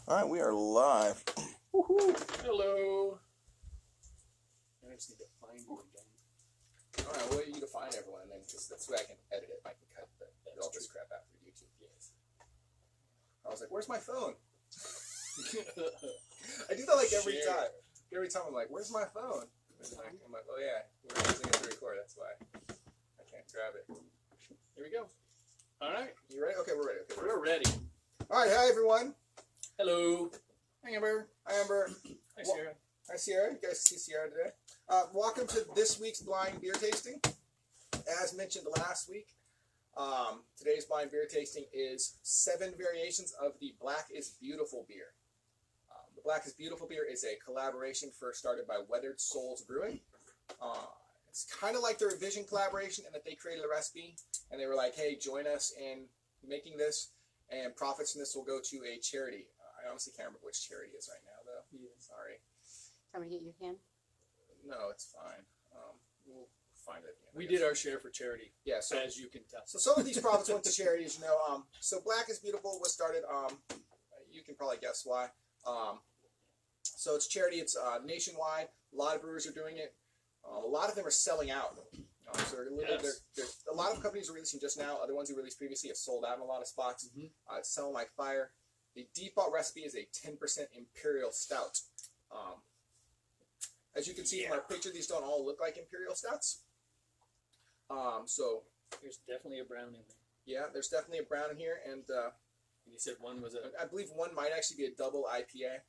All right, we are live. Woohoo! Hello. I just need to find you again. All right, well, you need to find everyone, and then because that's the way I can edit it. I can cut all this crap out through YouTube. Yes. I was like, "Where's my phone?" I do that like every time. Every time I'm like, "Where's my phone?" And I'm like, "Oh yeah, we're using it to record. That's why I can't grab it." Here we go. All right. You ready? Okay, we're ready. Okay, We're ready. All right, hi everyone. Hello. Hi Amber. Hi Amber. Hi, Sarah. Hi Sierra. You guys see Sierra today? Welcome to this week's blind beer tasting. As mentioned last week, today's blind beer tasting is 7 variations of the Black is Beautiful beer. The Black is Beautiful beer is a collaboration first started by Weathered Souls Brewing. It's kind of like the revision collaboration in that they created a recipe and they were like, hey, join us in making this, and profits from this will go to a charity. I honestly can't remember which charity it is right now, though. Yeah. Sorry. Can we get your hand? No, it's fine. We'll find it. We did our share for charity. Yeah, so as you can tell. So some of these profits went to charities, you know. So Black is Beautiful was started. You can probably guess why. So it's charity. It's nationwide. A lot of brewers are doing it. A lot of them are selling out. So they're a lot of companies are releasing just now. Other ones who released previously have sold out in a lot of spots. Mm-hmm. It's selling like fire. The default recipe is a 10% Imperial Stout. As you can see from our picture, these don't all look like Imperial Stouts. So there's definitely a brown in there. Yeah, there's definitely a brown in here, and you said one was I believe one might actually be a double IPA.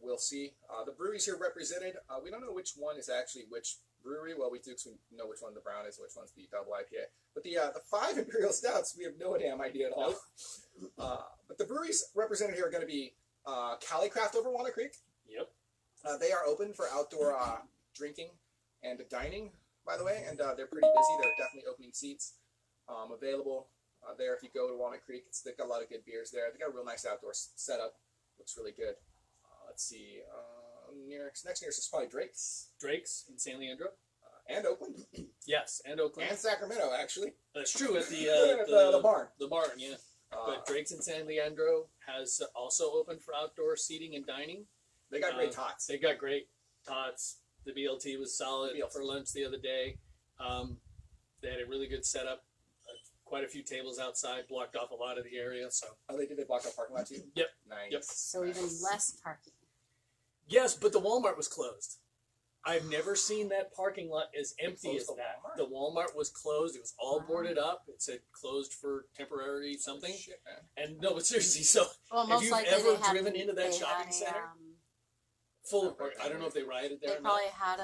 We'll see. The breweries here represented. We don't know which one is actually which brewery. Well, we do know which one the brown is, which one's the double IPA. But the 5 Imperial Stouts, we have no damn idea at all. But the breweries represented here are going to be Cali Craft over Walnut Creek. Yep. They are open for outdoor drinking and dining, by the way, and they're pretty busy. They're definitely opening seats available there if you go to Walnut Creek. They've got a lot of good beers there. They've got a real nice outdoor setup. Looks really good. Let's see. Next nearest is probably Drake's. Drake's in San Leandro. And Oakland. Yes, and Oakland. And Sacramento, actually. That's true, at the barn. The barn, yeah. But Drake's in San Leandro has also opened for outdoor seating and dining. They got great tots. They got great tots. The BLT was solid for lunch the other day. They had a really good setup. Quite a few tables outside, blocked off a lot of the area. So. Oh, they block off parking lot too? Yep. Nice. Yep. So even less parking. Yes, but the Walmart was closed. I've never seen that parking lot as empty as that. The Walmart was closed. It was all boarded up. It said closed for temporary something. Oh, shit, man. And no, but seriously, so well, if you've ever driven into that shopping center, full of parking. I don't know if they rioted there. They probably had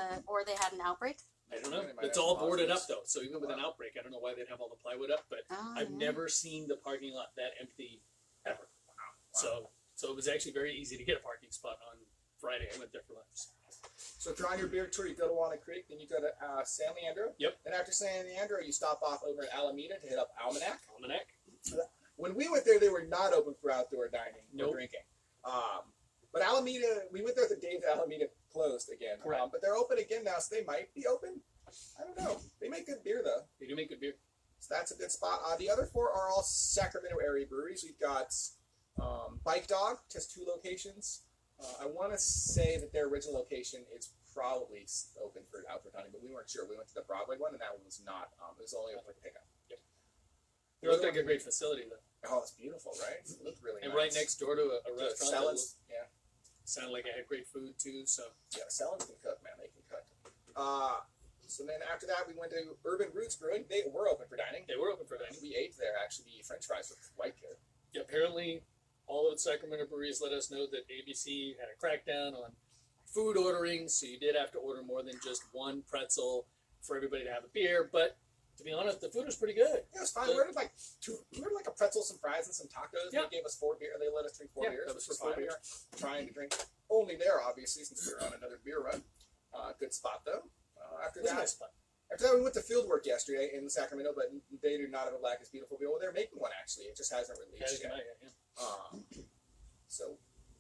an outbreak. I don't know. It's all boarded up though, so even with an outbreak, I don't know why they'd have all the plywood up. But I've never seen the parking lot that empty ever. Wow. So it was actually very easy to get a parking spot on Friday. I went there for lunch. So if you're on your beer tour, you go to Walnut Creek, then you go to San Leandro. Yep. Then after San Leandro, you stop off over at Alameda to hit up Almanac. Almanac. When we went there, they were not open for outdoor dining or drinking. But Alameda, we went there the day that Alameda closed again. Correct. But they're open again now, so they might be open. I don't know. They make good beer, though. They do make good beer. So that's a good spot. The other 4 are all Sacramento area breweries. We've got Bike Dog, just 2 locations. I want to say that their original location is probably open for outdoor dining, but we weren't sure. We went to the Broadway one, and that one was not. It was only open for pickup. Yep. They look like a great facility, though. Oh, it's beautiful, right? It looked really and nice. right next door to a restaurant. Sellens, yeah. Sounded like it had great food, too, so. Yeah, Sellens can cook, man. They can cook. So then after that, we went to Urban Roots Brewing. They were open for dining. They were open for dining. We ate there, actually. The French fries were quite good. Yeah, apparently, all of the Sacramento breweries let us know that ABC had a crackdown on food ordering, so you did have to order more than just one pretzel for everybody to have a beer. But to be honest, the food was pretty good. Yeah, it was fine. We ordered like a pretzel, some fries, and some tacos. Yeah. They gave us 4 beer. They let us drink 4 beers. That was which for 4 fine. beers. We were trying to drink only there, obviously, since we were on another beer run. Good spot though. After that, we went to Fieldwork yesterday in Sacramento, but they do not have a Black is Beautiful beer. Well, they're making one actually. It just hasn't released yet. So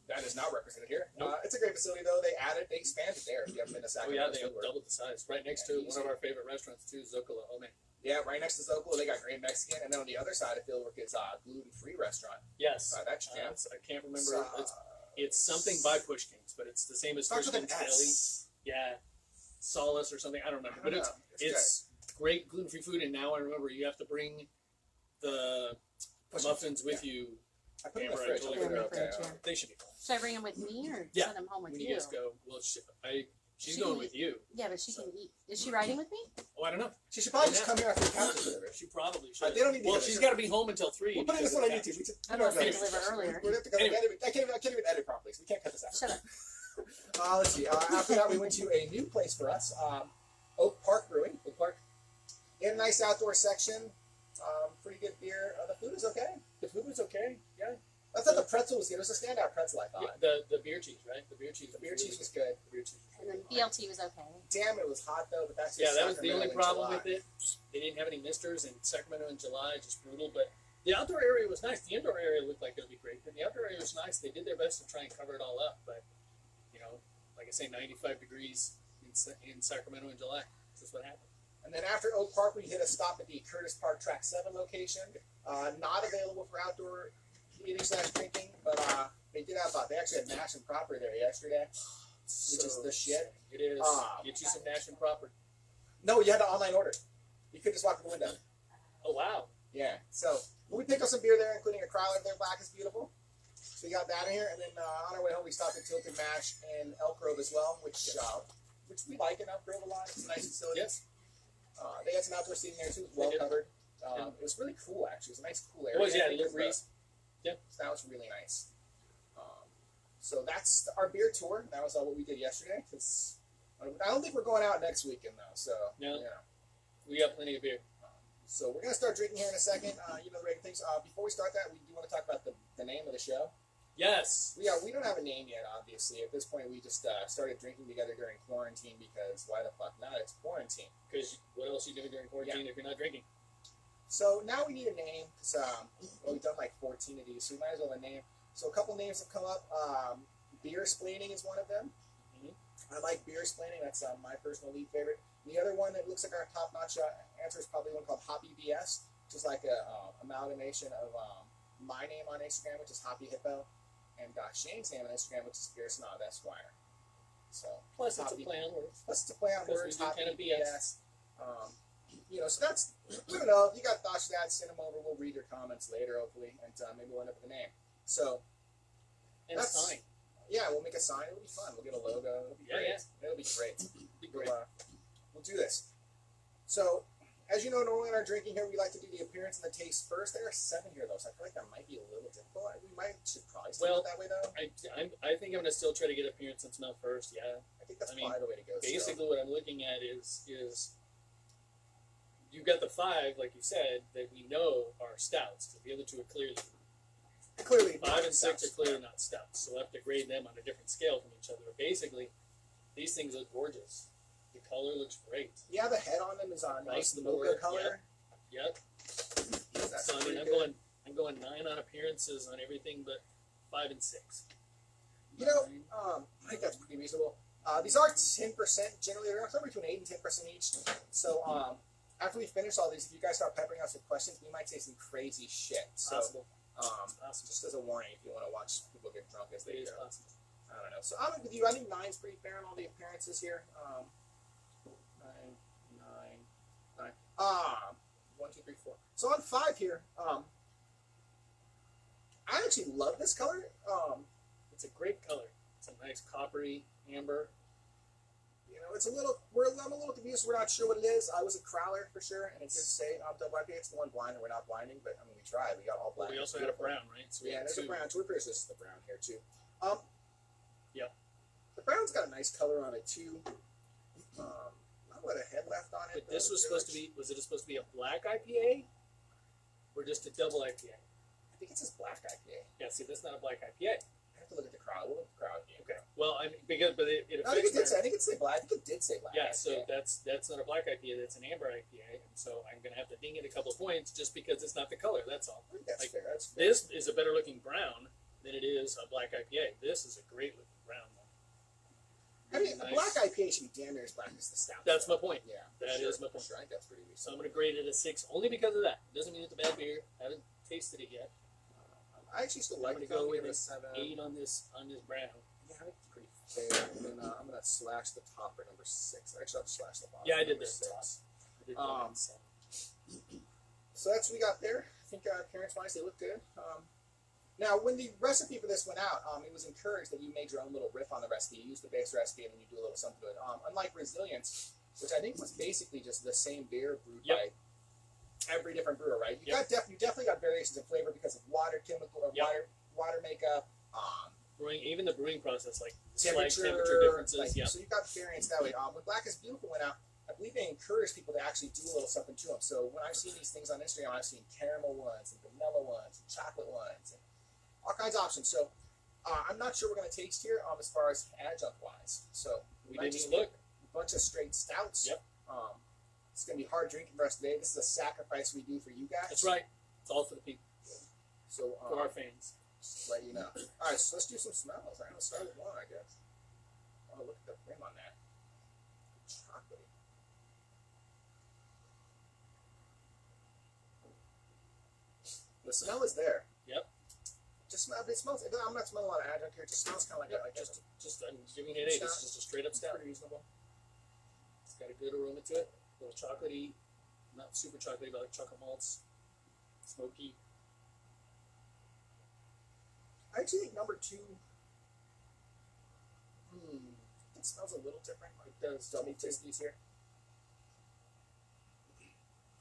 that is not represented here. Nope. It's a great facility though. They expanded there. If you haven't been to Oh Sacramento, yeah, they have doubled the size. Right next to one of our favorite restaurants too, Zocalo Home. Yeah, right next to Zocalo, they got Great Mexican, and then on the other side of Fieldwork is gluten-free restaurant. Yes. That's jams. I can't remember. It's something by Push Kings, but it's the same as Push Kings Deli. Yeah, Solace or something. I don't remember, but it's great gluten-free food. And now I remember you have to bring the muffins with you. I put them in the fridge. They should be cold. Should I bring them with me or send them home with when you? you guys go, well, she's going with you. Yeah, but she can eat. Is she riding with me? Oh, I don't know. She should probably just come here after the couch and deliver. She probably should. They don't need to she's got to be home until 3. We'll put this one on YouTube. I don't know if they deliver earlier. I can't even edit properly, so we can't cut this out. Shut up. Let's see. After that, we went to a new place for us, Oak Park Brewing. Oak Park. They had a nice outdoor section. Pretty good beer. The food was okay. The food was okay. Yeah. I thought the pretzel was good. It was a standout pretzel, I thought. Yeah, the beer cheese, right? The beer cheese. The beer cheese was good. The beer cheese. And then BLT was okay. Damn, it was hot though. But that's that was the only problem with it. They didn't have any misters in Sacramento in July, just brutal. But the outdoor area was nice. The indoor area looked like it would be great. But the outdoor area was nice. They did their best to try and cover it all up. But like I say, 95 degrees in Sacramento in July. That's what happened. And then after Oak Park, we hit a stop at the Curtis Park Track 7 location. Not available for outdoor eating/drinking, but they actually had Nash and Proper there yesterday, which is the shit. It is. Get you some Nash and Proper. No, you had to online order. You could just walk through the window. Oh wow. Yeah. So we picked up some beer there, including a Crowler. Their Black is beautiful. So we got that in here, and then on our way home, we stopped at Tilted Mash in Elk Grove as well, which we like in Elk Grove a lot. It's a nice facility. Yes. They had some outdoor seating there too, well covered. It was really cool, actually. It was a nice, cool area. It was, yeah. The breeze. Yeah. So that was really nice. So that's our beer tour. That was what we did yesterday. I don't think we're going out next weekend though. So no, we got plenty of beer. So we're gonna start drinking here in a second. The regular things. Before we start that, we do want to talk about the name of the show. Yes. We don't have a name yet. Obviously, at this point, we just started drinking together during quarantine because why the fuck not? It's quarantine. Because what else are you doing during quarantine if you're not drinking? So now we need a name because we've done like 14 of these, so we might as well have a name. So a couple names have come up. Beer Splaining is one of them. Mm-hmm. I like Beer Splaining. That's my personal lead favorite. The other one that looks like our top-notch answer is probably one called Hoppy BS, which is like a amalgamation of my name on Instagram, which is Hoppy Hippo, and Shane's name on Instagram, which is Beer Snob Esquire. So plus it's a play on words. Plus it's a play on words. Hoppy kind of BS. So that's, I don't know, if you got thoughts to that, send them over. We'll read your comments later, hopefully, and maybe we'll end up with a name. So, and a sign. Yeah, we'll make a sign. It'll be fun. We'll get a logo. It'll be great. Yeah. It'll be great. We'll do this. So, as you know, normally in our drinking here, we like to do the appearance and the taste first. There are 7 here, though, so I feel like that might be a little difficult. We should probably stick it that way, though. I think I'm going to still try to get appearance and smell first, yeah. I think that's probably the way to go. Basically, what I'm looking at is you've got the 5, like you said, that we know are stouts. The other 2 are clearly 5 and 6 are clearly not stouts. So we'll have to grade them on a different scale from each other. But basically, these things look gorgeous. The color looks great. Yeah, the head on them is on nice mocha color. Yep. So I'm going 9 on appearances on everything but 5 and 6. I think that's pretty reasonable. These are 10% generally. They're somewhere between 8 and 10% each. So after we finish all these, if you guys start peppering us with questions, we might say some crazy shit. So, possible. Just as a warning, if you want to watch people get drunk as they go. Possible. I don't know. So I'm with you. I think 9's pretty fair on all the appearances here. 9. 1, 2, 3, 4. So on 5 here, I actually love this color. It's a great color. It's a nice coppery amber. It's a little. I'm a little confused. We're not sure what it is. I was a Crowler for sure, and it did say double IPA. It's the one blind, and we're not blinding, but I mean we tried. We got all black. We also had a brown, right? So yeah, there's a brown. So we're pretty sure this is the brown here too. Yeah. The brown's got a nice color on it too. Not what a head left on it. But this was supposed to be. Was it supposed to be a black IPA, or just a double IPA? I think it says black IPA. Yeah. See, that's not a black IPA. I have to look at the crowd. We'll look at the crowd again. Okay. Well, I think it did say. I think it said black. I think it did say black. Yeah. IPA. So that's not a black IPA. That's an amber IPA. And so I'm gonna have to ding it a couple of points just because it's not the color. That's all. I think that's fair. That's fair. This is a better looking brown than it is a black IPA. This is a great looking brown one. I mean, a nice. black IPA should be damn near as black as the stout. That's my point. Yeah, That is my point. Sure, I think that's pretty So I'm reasonable. gonna grade it a 6 only because of that. Doesn't mean it's a bad beer. Haven't tasted it yet. I actually still I'm like gonna it. go I'm with give it a a 7. 8 on this brown. Yeah, I think it's pretty fair. And then I'm gonna slash the top for number 6. Actually, I'll slash the bottom. Yeah, I for did number that. 6. I did go with 7. So that's what we got there. I think appearance-wise, they look good. Now, when the recipe for this went out, it was encouraged that you made your own little riff on the recipe. You use the base recipe and then you do a little something to it. Unlike Resilience, which I think was basically just the same beer brewed by every different brewer, right? You definitely got variations in flavor because of water chemical or water makeup, Even the brewing process, like temperature differences. Like, so you got variance that way. When Black is Beautiful went out, I believe they encouraged people to actually do a little something to them. So when I've seen these things on Instagram, I've seen caramel ones and vanilla ones and chocolate ones and all kinds of options. So I'm not sure we're going to taste here as far as adjunct wise. So We might didn't just even look. be a bunch of straight stouts. Yep. It's going to be hard drinking for us today. This is a sacrifice we do for you guys. That's right. It's all for the people, So for our fans. just to let you know. All right, so let's do some smells. I'm going to start with one, I guess. Oh, look at the rim on that. Chocolatey. The smell is there. Yep. Just smell. It smells. I'm not smelling a lot of adjunct here. It just smells kind of like Yep, like I'm giving it an 8. It's just a straight up stout. pretty reasonable. It's got a good aroma to it. A little chocolatey, not super chocolatey, but like chocolate malts, smoky. I actually think number 2. It smells a little different. It does. Double tasties here.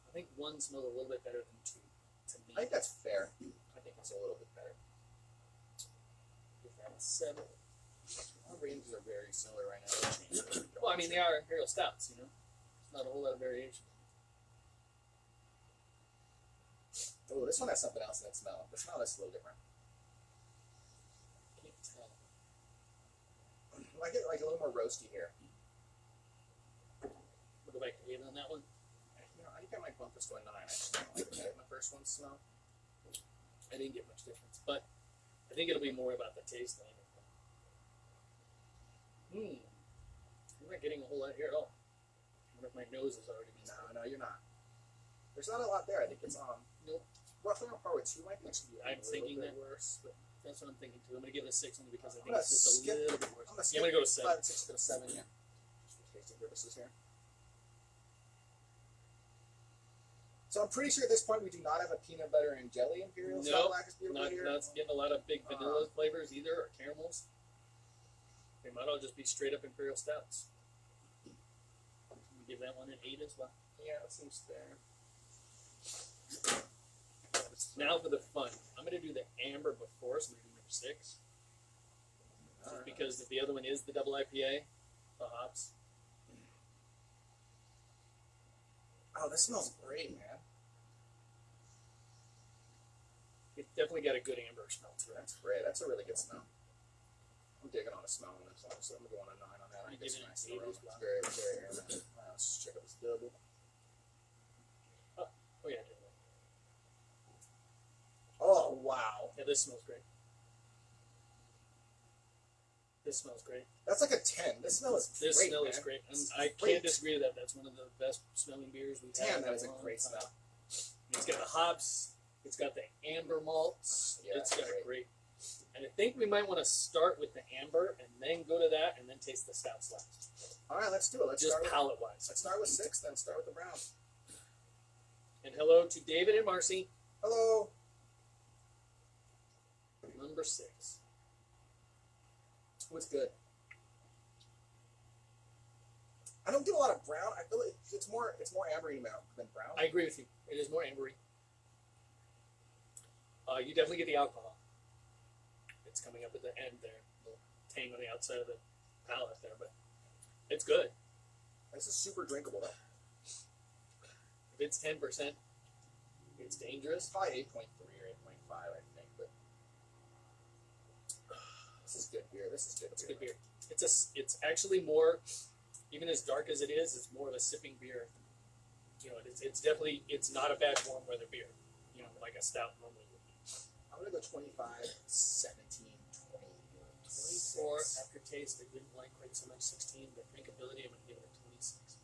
I think 1 smells a little bit better than 2 to me. I think that's fair. I think it's a little bit better. Give that a 7. Our ranges are very similar right now. They're changing. Well, I mean, they are imperial stouts, you know. There's not a whole lot of variation. Oh, this one has something else in that smell. The smell is a little different. Can't tell. I get like a little more roasty here. We'll go back to 8 on that one. You know, I think I might bump this to a 9. Actually, I don't like the way my first one smell. I didn't get much difference, but I think it'll be more about the taste than anything. I'm not getting a whole lot here at all. I wonder if my nose is already been No, you're not. There's not a lot there. I think it's Nope. roughly on par with 2. I think it should be I'm a little thinking bit that. worse. But That's what I'm thinking too. I'm gonna give it a 6 only because I I'm think gonna it's just a skip- little bit worse. I'm gonna Yeah, I'm gonna go to 7. 5 and 6 to 7. Yeah. Just for tasting purposes here. So I'm pretty sure at this point we do not have a peanut butter and jelly imperial style Nope, black beautiful Not here. getting a lot of big vanilla flavors either, or caramels. They might all just be straight up imperial stouts. I'm gonna give that one an 8 as well. Yeah, that seems fair. Now for the fun. I'm gonna do the amber before, so I'm gonna do number 6. Just because the other one is the double IPA, the hops. Oh, this smells great, man. It's definitely got a good amber smell to it. That's great. That's a really good smell. I'm digging on the smell on this one, so I'm gonna go on a 9 on that. I You think it's give it an nice. 8 aroma. as well. It's very, very aromatic. Let's just check out this double. Oh yeah, definitely. Oh wow, Yeah, this smells great. This smells great. that's like a 10. This smell is This great, smell man. is great. This is I great. can't disagree with that. That's one of the best smelling beers we've had. Damn, in that is a long great time. smell. It's got the hops. It's got the amber malts. Yeah, It's got great. a great. And I think we might want to start with the amber and then go to that and then taste the stouts last. All right, let's do it. Let's Just start with, palate wise. let's start with 6, then start with the brown. And hello to David and Marcy, Hello. number 6. What's good? I don't get a lot of brown. I feel like it's more ambery than brown. I agree with you. It is more ambery. You definitely get the alcohol. It's coming up at the end there. A little tang on the outside of the palate there, but it's good. This is super drinkable though. If it's 10%, it's dangerous. Probably 8.3 or 8.5, I think. But this is good beer. This is good. It's good beer. It's actually more, even as dark as it is, it's more of a sipping beer. You know, it's definitely, it's not a bad warm weather beer. You know, like a stout normally would be. I'm gonna go 25, 17, 20, 24 after aftertaste, I didn't like quite so much 16, but drinkability, I'm going to give it a 26.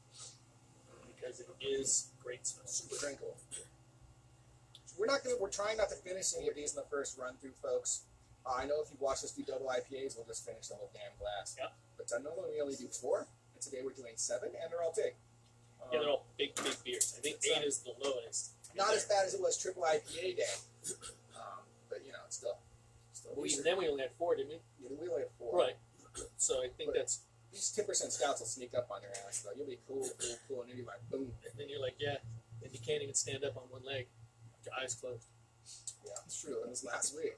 Because it is great smell. Super drinkable. We're trying not to finish any of these in the first run through, folks. I know if you watch us do double IPAs, we'll just finish the whole damn glass. Yep. But normally we only do 4, and today we're doing 7, and they're all big. Yeah, they're all big beers. I think 8 is the lowest. Not as bad as it was triple IPA day, but it's still. Well, even then we only had 4, didn't we? Yeah, we only have 4. Right. So I think that's. These 10% stouts will sneak up on your ass, though. You'll be cool, and then you're like, boom. And then you're like, yeah. Then you can't even stand up on one leg. Your eyes closed. Yeah, it's true. It was last week.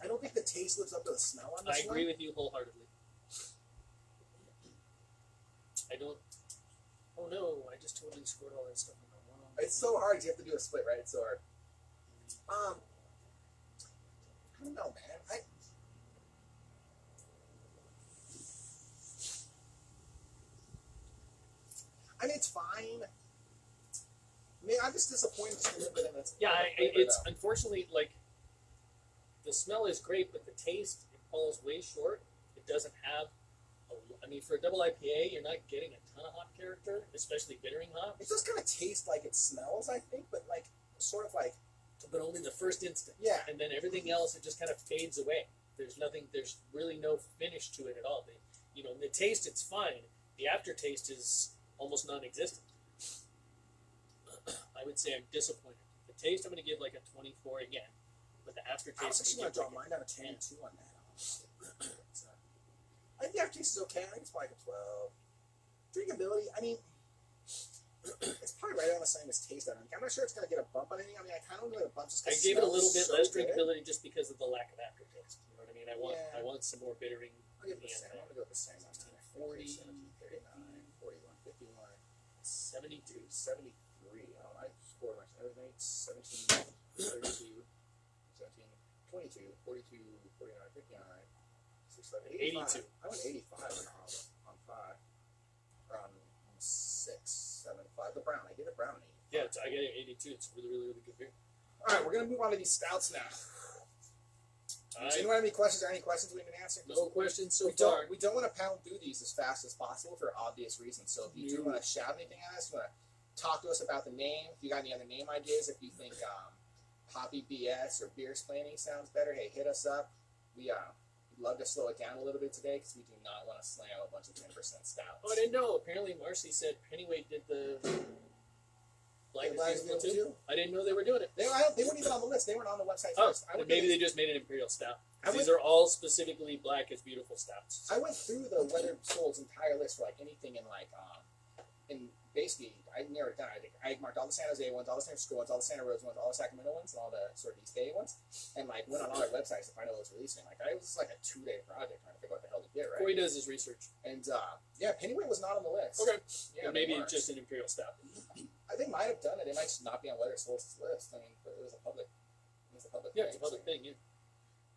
I don't think the taste lives up to the smell on this I one. agree with you wholeheartedly. I don't. Oh no! I just totally scored all that stuff on the wrong. It's so hard. You have to do a split, right? It's so hard. I don't know, man. I mean, it's fine. I mean, I'm just disappointed just a little bit in its. Yeah, flavor, it's though. unfortunately like the smell is great, but the taste it falls way short. It doesn't have. I mean, for a double IPA, you're not getting a ton of hop character, especially bittering hop. It does kind of taste like it smells, I think, but like sort of like. But only the first instant. Yeah. And then everything else, it just kind of fades away. There's nothing. There's really no finish to it at all. The taste, it's fine. The aftertaste is almost non-existent. I would say I'm disappointed. The taste, I'm going to give like a 24 again, but the I was aftertaste, actually going to drop mine down to 10 too on that. I think the aftertaste is okay. I think it's like a 12. Drinkability, I mean, it's probably right on the same as taste. I'm not sure it's going to get a bump on anything. I mean, I kind of want to get a bump just I because gave it a little bit less good. drinkability just because of the lack of aftertaste. You know what I mean? I Yeah. want some more bittering. I'll give it the same. I'm going to go with the same. 40, 39, 41, 51, 72. 73. Oh, I scored much. Everything 17, 32, 17, 22, 42, 49, 59, 67, 82. I went 85 on 5. Or on 6, 7, 5. The brown. I gave it brown an 85. Yeah, I get it 82. It's really, really, really good beer. All right, we're going to move on to these stouts now. Does anyone have any questions or any questions we didn't answer? No questions so We far. don't want to pound through these as fast as possible for obvious reasons. So if you do want to shout anything at us, you want to talk to us about the name, if you got any other name ideas, if you think Poppy BS or Beer Splaining sounds better, hey, hit us up. We'd love to slow it down a little bit today because we do not want to slam a bunch of 10% stouts. Oh, I didn't know. Apparently, Marcy said Pennyweight did the Black is Beautiful too. I didn't know they were doing it. They weren't even on the list. They weren't on the website first. Maybe they just made an Imperial Stout. These are all specifically Black is Beautiful stouts. I went through the Weathered Souls entire list for like anything in like in basically I narrowed it down. I marked all the San Jose ones, all the San Francisco ones, all the Santa Rosa ones, all the Sacramento ones, and all the sort of East Bay ones, and like went on all their websites to find out what was releasing. Like it was like a 2-day project trying to figure out what the hell to get right. Corey does his research. And yeah, Pennyweight was not on the list. Okay. Yeah, maybe it's just an Imperial Stout. I think might have done it. It might just not be on Weathered Souls' list. I mean, but it was a public. Yeah, it's a public thing. Yeah.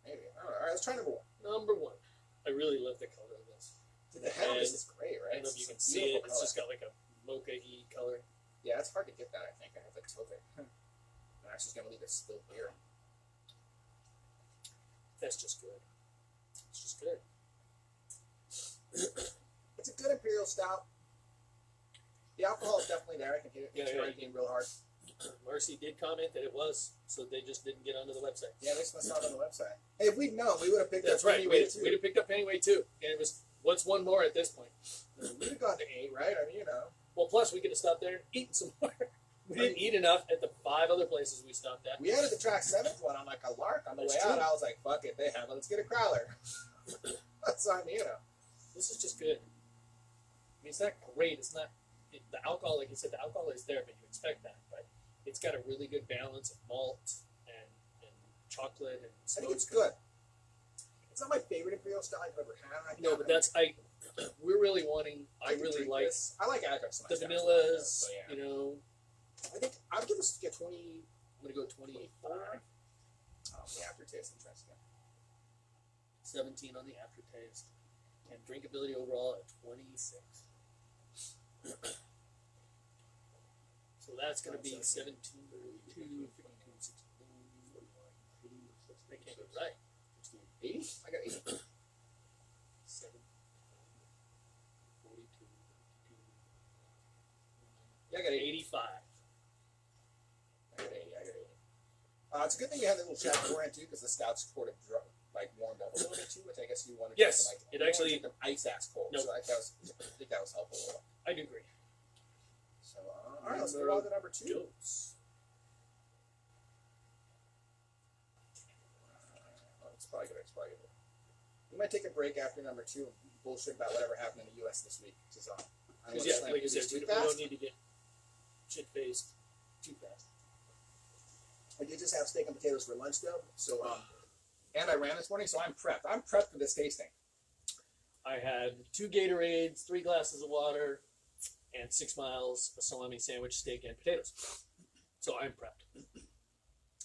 Maybe. All right, let's try number 1. Number 1. I really love the color of this. The head of this is great, right? I don't know if you can see it. It's just got like a mocha-y color. Yeah, it's hard to get that, I think. I have to tilt it. I'm actually going to leave it spilled beer. That's just good. It's just good. It's a good Imperial Stout. The alcohol is definitely there. I can hit it. It's drinking real hard. Marcy did comment that it was, so they just didn't get onto the website. Yeah, they just must not on the website. Hey, if we'd known, we would have picked That's up right. Pennyweight too. We'd have picked up Pennyweight too. And it was, what's one more at this point? We'd have gone to 8, right? I mean, Well, plus we could have stopped there and eaten some more. We didn't eat enough at the 5 other places we stopped at. We added the track 7th one on like a lark on the way out. I was like, fuck it, they have it. Let's get a crowler. That's on This is just good. I mean, it's not great. It's not the alcohol, like you said, the alcohol is there, but you expect that. But it's got a really good balance of malt and chocolate and I think it's good. It's not my favorite Imperial Stout I've ever had. No, but we're really wanting. I really like this. I like Ajax. the vanillas. So, yeah. You know, I think I'd give this 20. I'm gonna go 25. The aftertaste interesting. 17 on the aftertaste, and drinkability overall at 26. So that's going to be 17, 32, 52, 16. They can't go right. 80? I got 80. 7, 42, 52. Yeah, I got 80. 85. I got 80. It's a good thing you had the little chat beforehand too, because the stouts sort of warmed up a little bit too, which I guess you wanted. Yes, to, it actually. them ice ass cold. Nope. So I think that was helpful. I do agree. So all right, let's move on to number 2. Jokes. It's probably good. We might take a break after number 2 and bullshit about whatever happened in the U.S. this week. Because I don't Because like you said, we don't need to get shit faced too fast. I did just have steak and potatoes for lunch though, so and I ran this morning, so I'm prepped. I'm prepped for this tasting. I had 2 Gatorades, 3 glasses of water, and 6 miles, a salami sandwich, steak, and potatoes. So I'm prepped.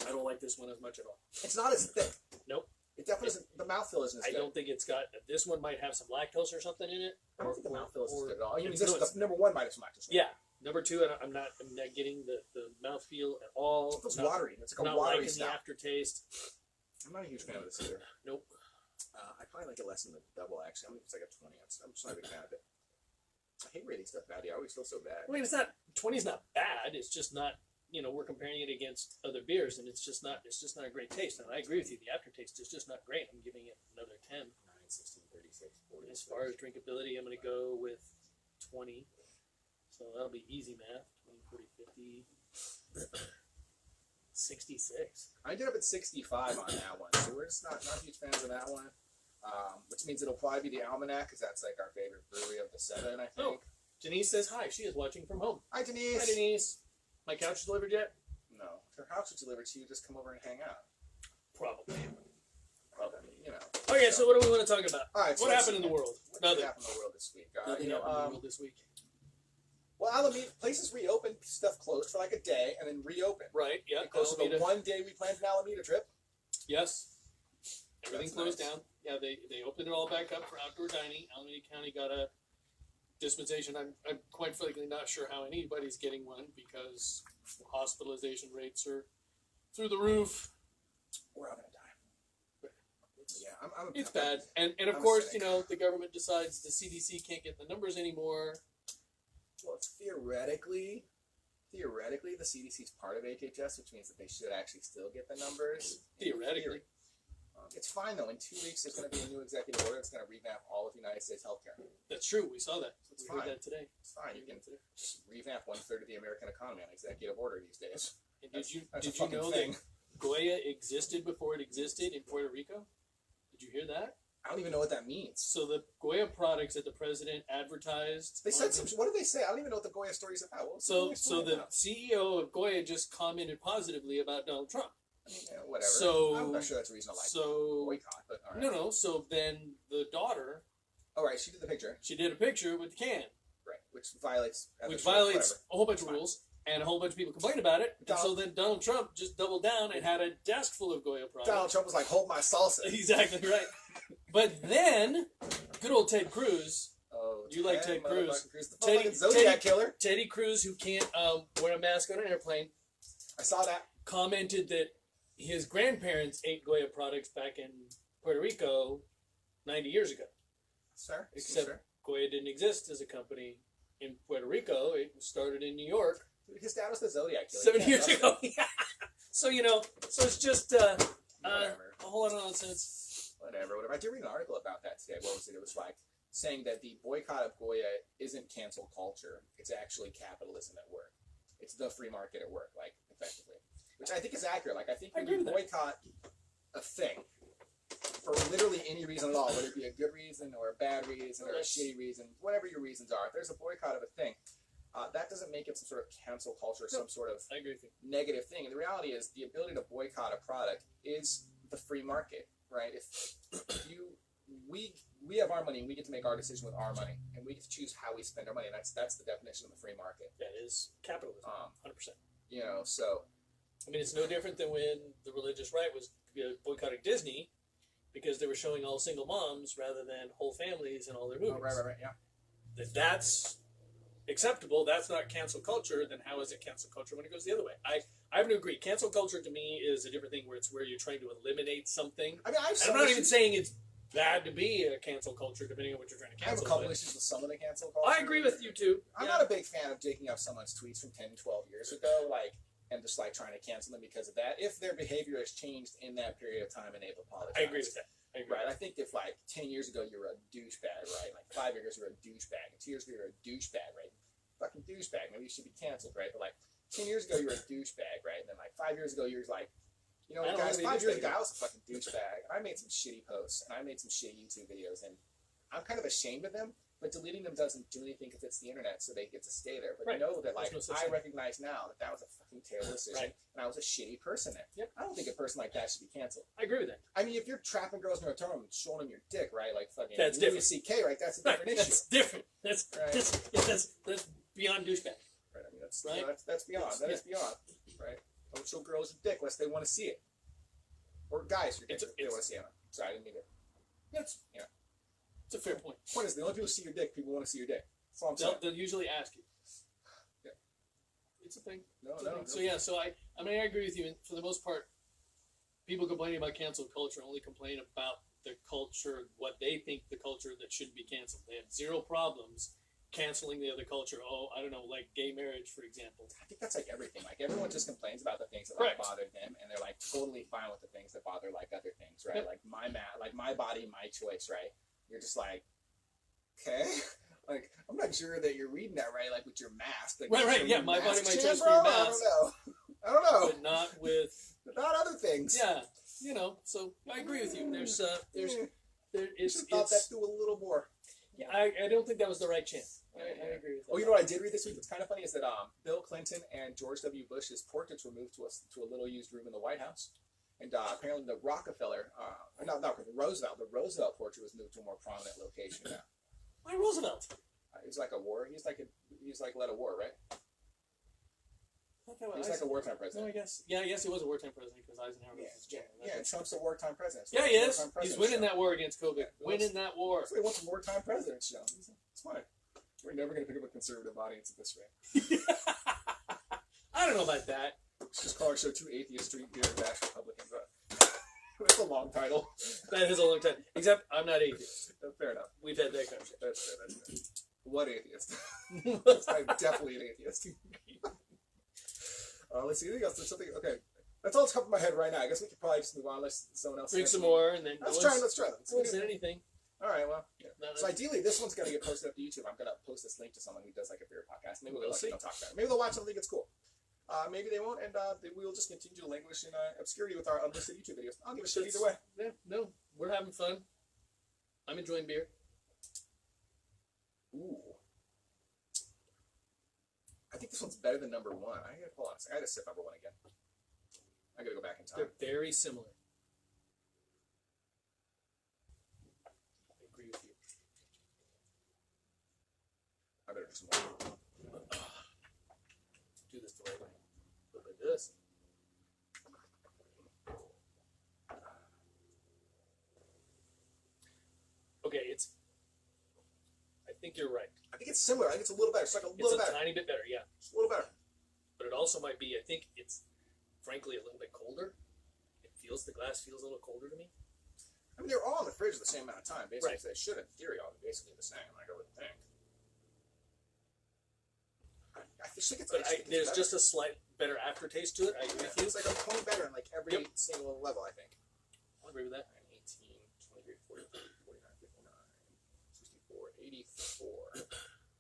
I don't like this one as much at all. It's not as thick. Nope. It definitely isn't. The mouthfeel isn't as I good. don't think it's got. This one might have some lactose or something in it. I don't think the mouthfeel is as good at all. I mean, it's- this, no, it's- the number 1 might have some lactose. Yeah. Number 2, I'm not getting the mouthfeel at all. It's Not- watery. It's like a not watery liking the stout. aftertaste. I'm not a huge fan of this either. Nope. I probably like it less than the double, actually. I think it's like a 20. I'm just not a big fan of it. I hate rating stuff bad. I always feel so bad. I mean, it's not 20 is not bad. It's just not. We're comparing it against other beers, and it's just not a great taste. And I agree with you. The aftertaste is just not great. I'm giving it another 10. 9, 16, 36, 40. As far as drinkability, I'm going to go with 20. So that'll be easy math. 20, 40, 50, 66. I ended up at 65 on that one, so we're just not huge fans of that one. Which means it'll probably be the Almanac, because that's like our favorite brewery of the 7, I think. Oh, Denise says hi. She is watching from home. Hi, Denise. Hi, Denise. My couch is delivered yet? No, if her house was delivered to you, just come over and hang out. Probably. Okay, so what do we want to talk about? All right, so What let's happened in see. the world? What Nothing. happened in the world this week? Nothing happened in the world this week. Well, Alameda places reopened, stuff closed for like a day, and then reopened. Right, yeah. It closed for the one day we planned an Alameda trip. Yes. Everything That's closed nice. down. Yeah, they opened it all back up for outdoor dining. Alameda County got a dispensation. I'm quite frankly not sure how anybody's getting one because hospitalization rates are through the roof. We're all gonna die. Yeah, I'm It's bad. And of I'm a course, cynic. the government decides the CDC can't get the numbers anymore. Well, theoretically, the CDC is part of HHS, which means that they should actually still get the numbers. Theoretically. It's fine though. In 2 weeks, there's going to be a new executive order. It's going to revamp all of United States healthcare. That's true. We saw that. It's We heard fine. that today. It's fine. You can just revamp 1/3 of the American economy on executive order these days. And That's did a you fucking know thing. that Goya existed before it existed in Puerto Rico? Did you hear that? I don't even know what that means. So the Goya products that the president advertised. They on- said some. What did they say? I don't even know what the Goya story is about. What was the So Goya story the about? CEO of Goya just commented positively about Donald Trump. I mean, whatever. So- I'm not sure that's a reason to like So boycott, but all right. no. So then the daughter, All right, she did the picture, she did a picture with the can, right? Which violates. which violates whatever. a whole bunch of Fine. rules, and a whole bunch of people complained about it. And so Donald- then Donald Trump just doubled down and had a desk full of Goya products. Donald Trump was like, "Hold my salsa." Exactly right. But then, good old Ted Cruz, Oh, You like Ted Cruz. motherfucking Cruz, the Teddy- fucking Zodiac Teddy- killer. Teddy Cruz, who can't wear a mask on an airplane, I saw that. commented that his grandparents ate Goya products back in Puerto Rico 90 years ago. Sir, Except sir. Goya didn't exist as a company in Puerto Rico. It started in New York His dad was the Zodiac killer. 7 Yeah, years that's- ago. So, so it's just Whatever. a whole lot of nonsense. Whatever. I did read an article about that today. What was it? It was like saying that the boycott of Goya isn't cancel culture. It's actually capitalism at work. It's the free market at work, like, effectively. Which I think is accurate. Like, I think I when agree you with that. boycott a thing for literally any reason at all, whether it be a good reason or a bad reason or a shitty reason, whatever your reasons are, if there's a boycott of a thing, that doesn't make it some sort of cancel culture, some sort of I agree with you. negative thing. And the reality is the ability to boycott a product is the free market, right? If we have our money and we get to make our decision with our money and we get to choose how we spend our money. And that's the definition of the free market. That is capitalism, 100%. So I mean, it's no different than when the religious right was boycotting Disney because they were showing all single moms rather than whole families and all their movies. right, yeah. That's acceptable, that's not cancel culture, then how is it cancel culture when it goes the other way? I have to agree. Cancel culture to me is a different thing where it's where you're trying to eliminate something. I mean, I'm not even saying it's bad to be a cancel culture, depending on what you're trying to I have cancel. a couple issues with some of the cancel culture. I agree with you too. I'm not a big fan of digging up someone's tweets from 10, 12 years ago, and just trying to cancel them because of that. If their behavior has changed in that period of time and they've apologized. I agree with that. Right, I think if 10 years ago you were a douchebag, right? 5 years you were a douchebag, and 2 years ago you were a douchebag, right? Fucking douchebag, maybe you should be canceled, right? But 10 years ago you were a douchebag, right? And then 5 years ago you were guys, 5 years ago I was a fucking douchebag. I made some shitty posts and I made some shitty YouTube videos, and I'm kind of ashamed of them. But deleting them doesn't do anything because it's the internet, so they get to stay there. But know that, I recognize now that was a fucking terrible decision, and I was a shitty person then. Yep. I don't think a person like that should be canceled. I agree with that. I mean, if you're trapping girls in a hotel room and showing them your dick, right? Fucking that's Louis different. C.K., right? That's a different issue. That's different. That's beyond douchebag. Right. I mean, that's right? That's beyond. That is beyond. Right. Don't show girls your dick unless they want to see it, or guys your dick if they want to see it. Sorry, I didn't mean to. That's It's a fair point. Point is, the only people who see your dick, people want to see your dick. That's all I'm saying. They'll usually ask you. Yeah. It's a thing. No. So I agree with you. And for the most part, people complaining about cancel culture only complain about the culture, what they think the culture that should be canceled. They have zero problems canceling the other culture. Oh, I don't know, like gay marriage, for example. I think that's everything. Everyone just complains about the things that bother them, and they're totally fine with the things that bother other things, right? Yep. My body, my choice, right? You're just okay. I'm not sure that you're reading that right, with your mask. Right. Yeah, my body, my choice for bro? your mask. I don't know. But not with. Not other things. Yeah, So I agree with you. There's thought that through a little more. Yeah, I don't think that was the right chance. I agree with that. Oh, you know what I did read this week? What's kind of funny is that Bill Clinton and George W. Bush's portraits were moved to a little used room in the White House. And apparently the Roosevelt portrait was moved to a more prominent location now. Why Roosevelt? He's like a war. He's led a war, right? Okay, he's a wartime president. No, I guess he was a wartime president because Eisenhower was his general. Yeah, Trump's a wartime president. Yeah, he is. He's winning that war against COVID. Winning that war. So he wants a wartime president show. It's fine. We're never going to pick up a conservative audience at this rate. I don't know about that. Let's just call our show Two Atheists Drink Beer and Bash Republicans. That's a long title. That is a long time. Except I'm not atheist. Fair enough. We've had that conversation. That's fair. What atheist? I'm definitely an atheist. Let's see. Anything else? There's something. Okay. That's all that's coming to my head right now. I guess we could probably just move on unless someone else. Drink some more and then. Let's try. Let's say anything. All right. Well. Yeah. So ideally, this one's gonna get posted up to YouTube. I'm gonna post this link to someone who does a beer podcast. Maybe they'll talk about it. Maybe they'll watch it and think it's cool. Maybe they won't, and we will just continue to languish in obscurity with our unlisted YouTube videos. I'll give a shit either way. Yeah, no, we're having fun. I'm enjoying beer. Ooh. I think this one's better than number one. Hold on a second. I gotta sip number one again. I gotta go back in time. They're very similar. I agree with you. I better do some more. Do this the right way. Look like this. Okay, I think you're right. I think it's similar. I think it's a little better. It's a little better. It's a tiny bit better, yeah. It's a little better. But it also might be, I think it's, frankly, a little bit colder. The glass feels a little colder to me. I mean, they're all in the fridge at the same amount of time. Basically, Right. so they should, in theory, all be basically the same, I would think. I just think There's just a slight better aftertaste to it. I agree with you. It's a point better in every single level, I think. I'll agree with that. 18, 23, 43, 49, 59, 64, 84.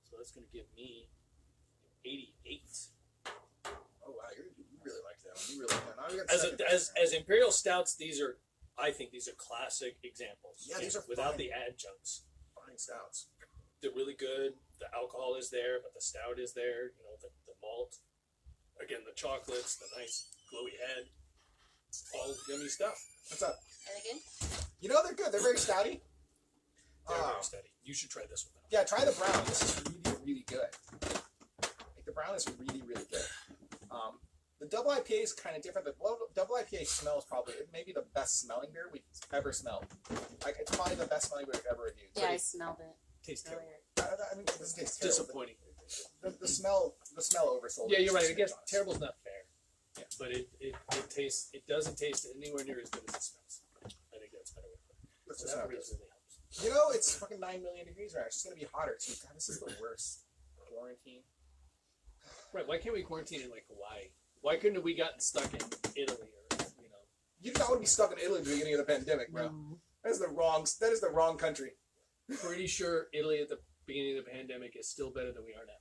So that's going to give me 88. Oh, wow, you really like that one. You really like that. As Imperial Stouts, I think these are classic examples. Yeah, these are without fine. the adjuncts. Fine stouts. They're really good. The alcohol is there, but the stout is there. The malt. Again, the chocolates, the nice glowy head. All yummy stuff. What's up? Are they good? They're good. They're very stouty. They're very steady. You should try this one. Yeah, try the brown. This is really, really good. The brown is really, really good. The double IPA is kind of different. The double IPA smells probably maybe the best smelling beer we've ever smelled. It's probably the best smelling beer we've ever reviewed. Yeah, I smelled it Tastes terrible. earlier. I mean, it doesn't taste terrible. Disappointing. the smell oversold. Yeah, it, you're right. I to be guess honest. terrible's not fair. Yeah. But it doesn't taste anywhere near as good as it smells. I think that's better way to put it. That's So just that how it really is. helps. You know, it's fucking 9 million degrees right now. It's just gonna be hotter too. God, this is the worst. Quarantine. Right? Why can't we quarantine in like Hawaii? Why couldn't we gotten stuck in Italy or you know? You did not want to be stuck in Italy at the beginning of the pandemic, bro. No. That is the wrong country. Pretty sure Italy at the beginning of the pandemic is still better than we are now.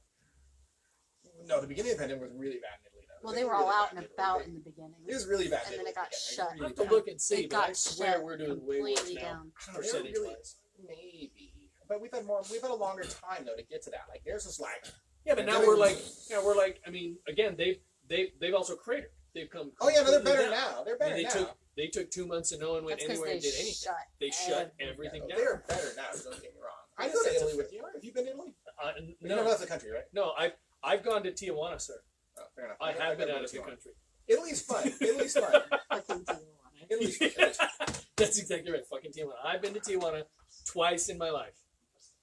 No, the beginning of the pandemic was really bad in Italy. Though. Well, It they was were all really out bad and in Italy. about in the beginning. It was really bad. And in then it Italy got at the shut. beginning. I have It to was really look and see, It but I got swear shut we're doing way worse completely now. down. bad. I don't know, they were Percentage really- wise. Maybe, but we've had a longer time though to get to that. Like there's just like, Yeah, but now Pandemic we're like. I mean, again, they've also cratered. They've come. oh yeah, no, they're completely better down. now. They're I mean, better now. they took 2 months and no one went That's because anywhere they and did anything. shut. They shut everything. everything Yeah, down. they're better now. Don't get me wrong. I Yes, go to that's Italy a with you. Have you been to Italy? You No, never left the country, right? no, I've gone to Tijuana, sir. Oh, fair enough. I have been never out of the Tijuana. country. Italy's fun. Italy's fun. Fucking Tijuana. Italy's fun. That's exactly right. Fucking Tijuana. I've been to Tijuana twice in my life.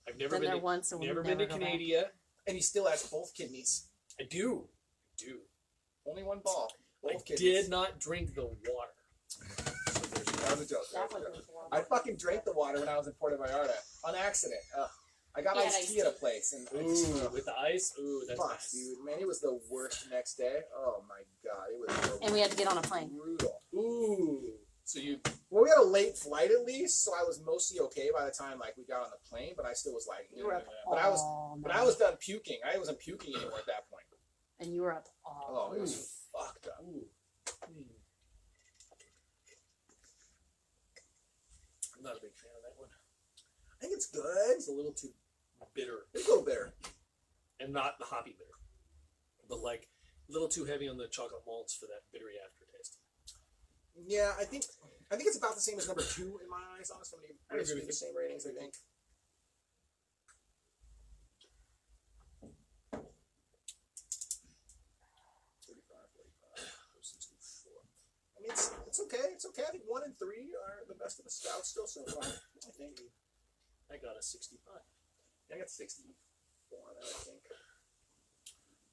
I've never Been been there to, once and we'll never never been to go back. Canada. And he still has both kidneys. I do. Only one ball. I Both kidneys. did not drink the water. That was a joke. That That was a was joke. horrible. I fucking drank the water when I was in Puerto Vallarta on accident. I got He had iced iced tea at a tea. place, and I Ooh, just, with the ice. Ooh, that's fuck, nice. dude, man, it was the worst the next day. Oh my god, it was And we had to get on a plane. brutal. Ooh. So you. Well, we had a late flight at least, so I was mostly okay by the time like we got on the plane. But I still was like, You were up but I was, all but night. I was done puking. I wasn't puking anymore at that point. And you were up all Oh, it was fucked up. Ooh. I'm not a big fan of that one. I think it's good. It's a little too bitter, It's a little bitter. and not the hoppy bitter, but like a little too heavy on the chocolate malts for that bittery aftertaste. Yeah, I think it's about the same as number 2 in my eyes. Honestly, I agree basically with the same ratings. I think. I mean, it's okay. It's okay. I think 1 and 3 are the best of the stouts still so far. I think. I got a 65. I got 64 there, I think.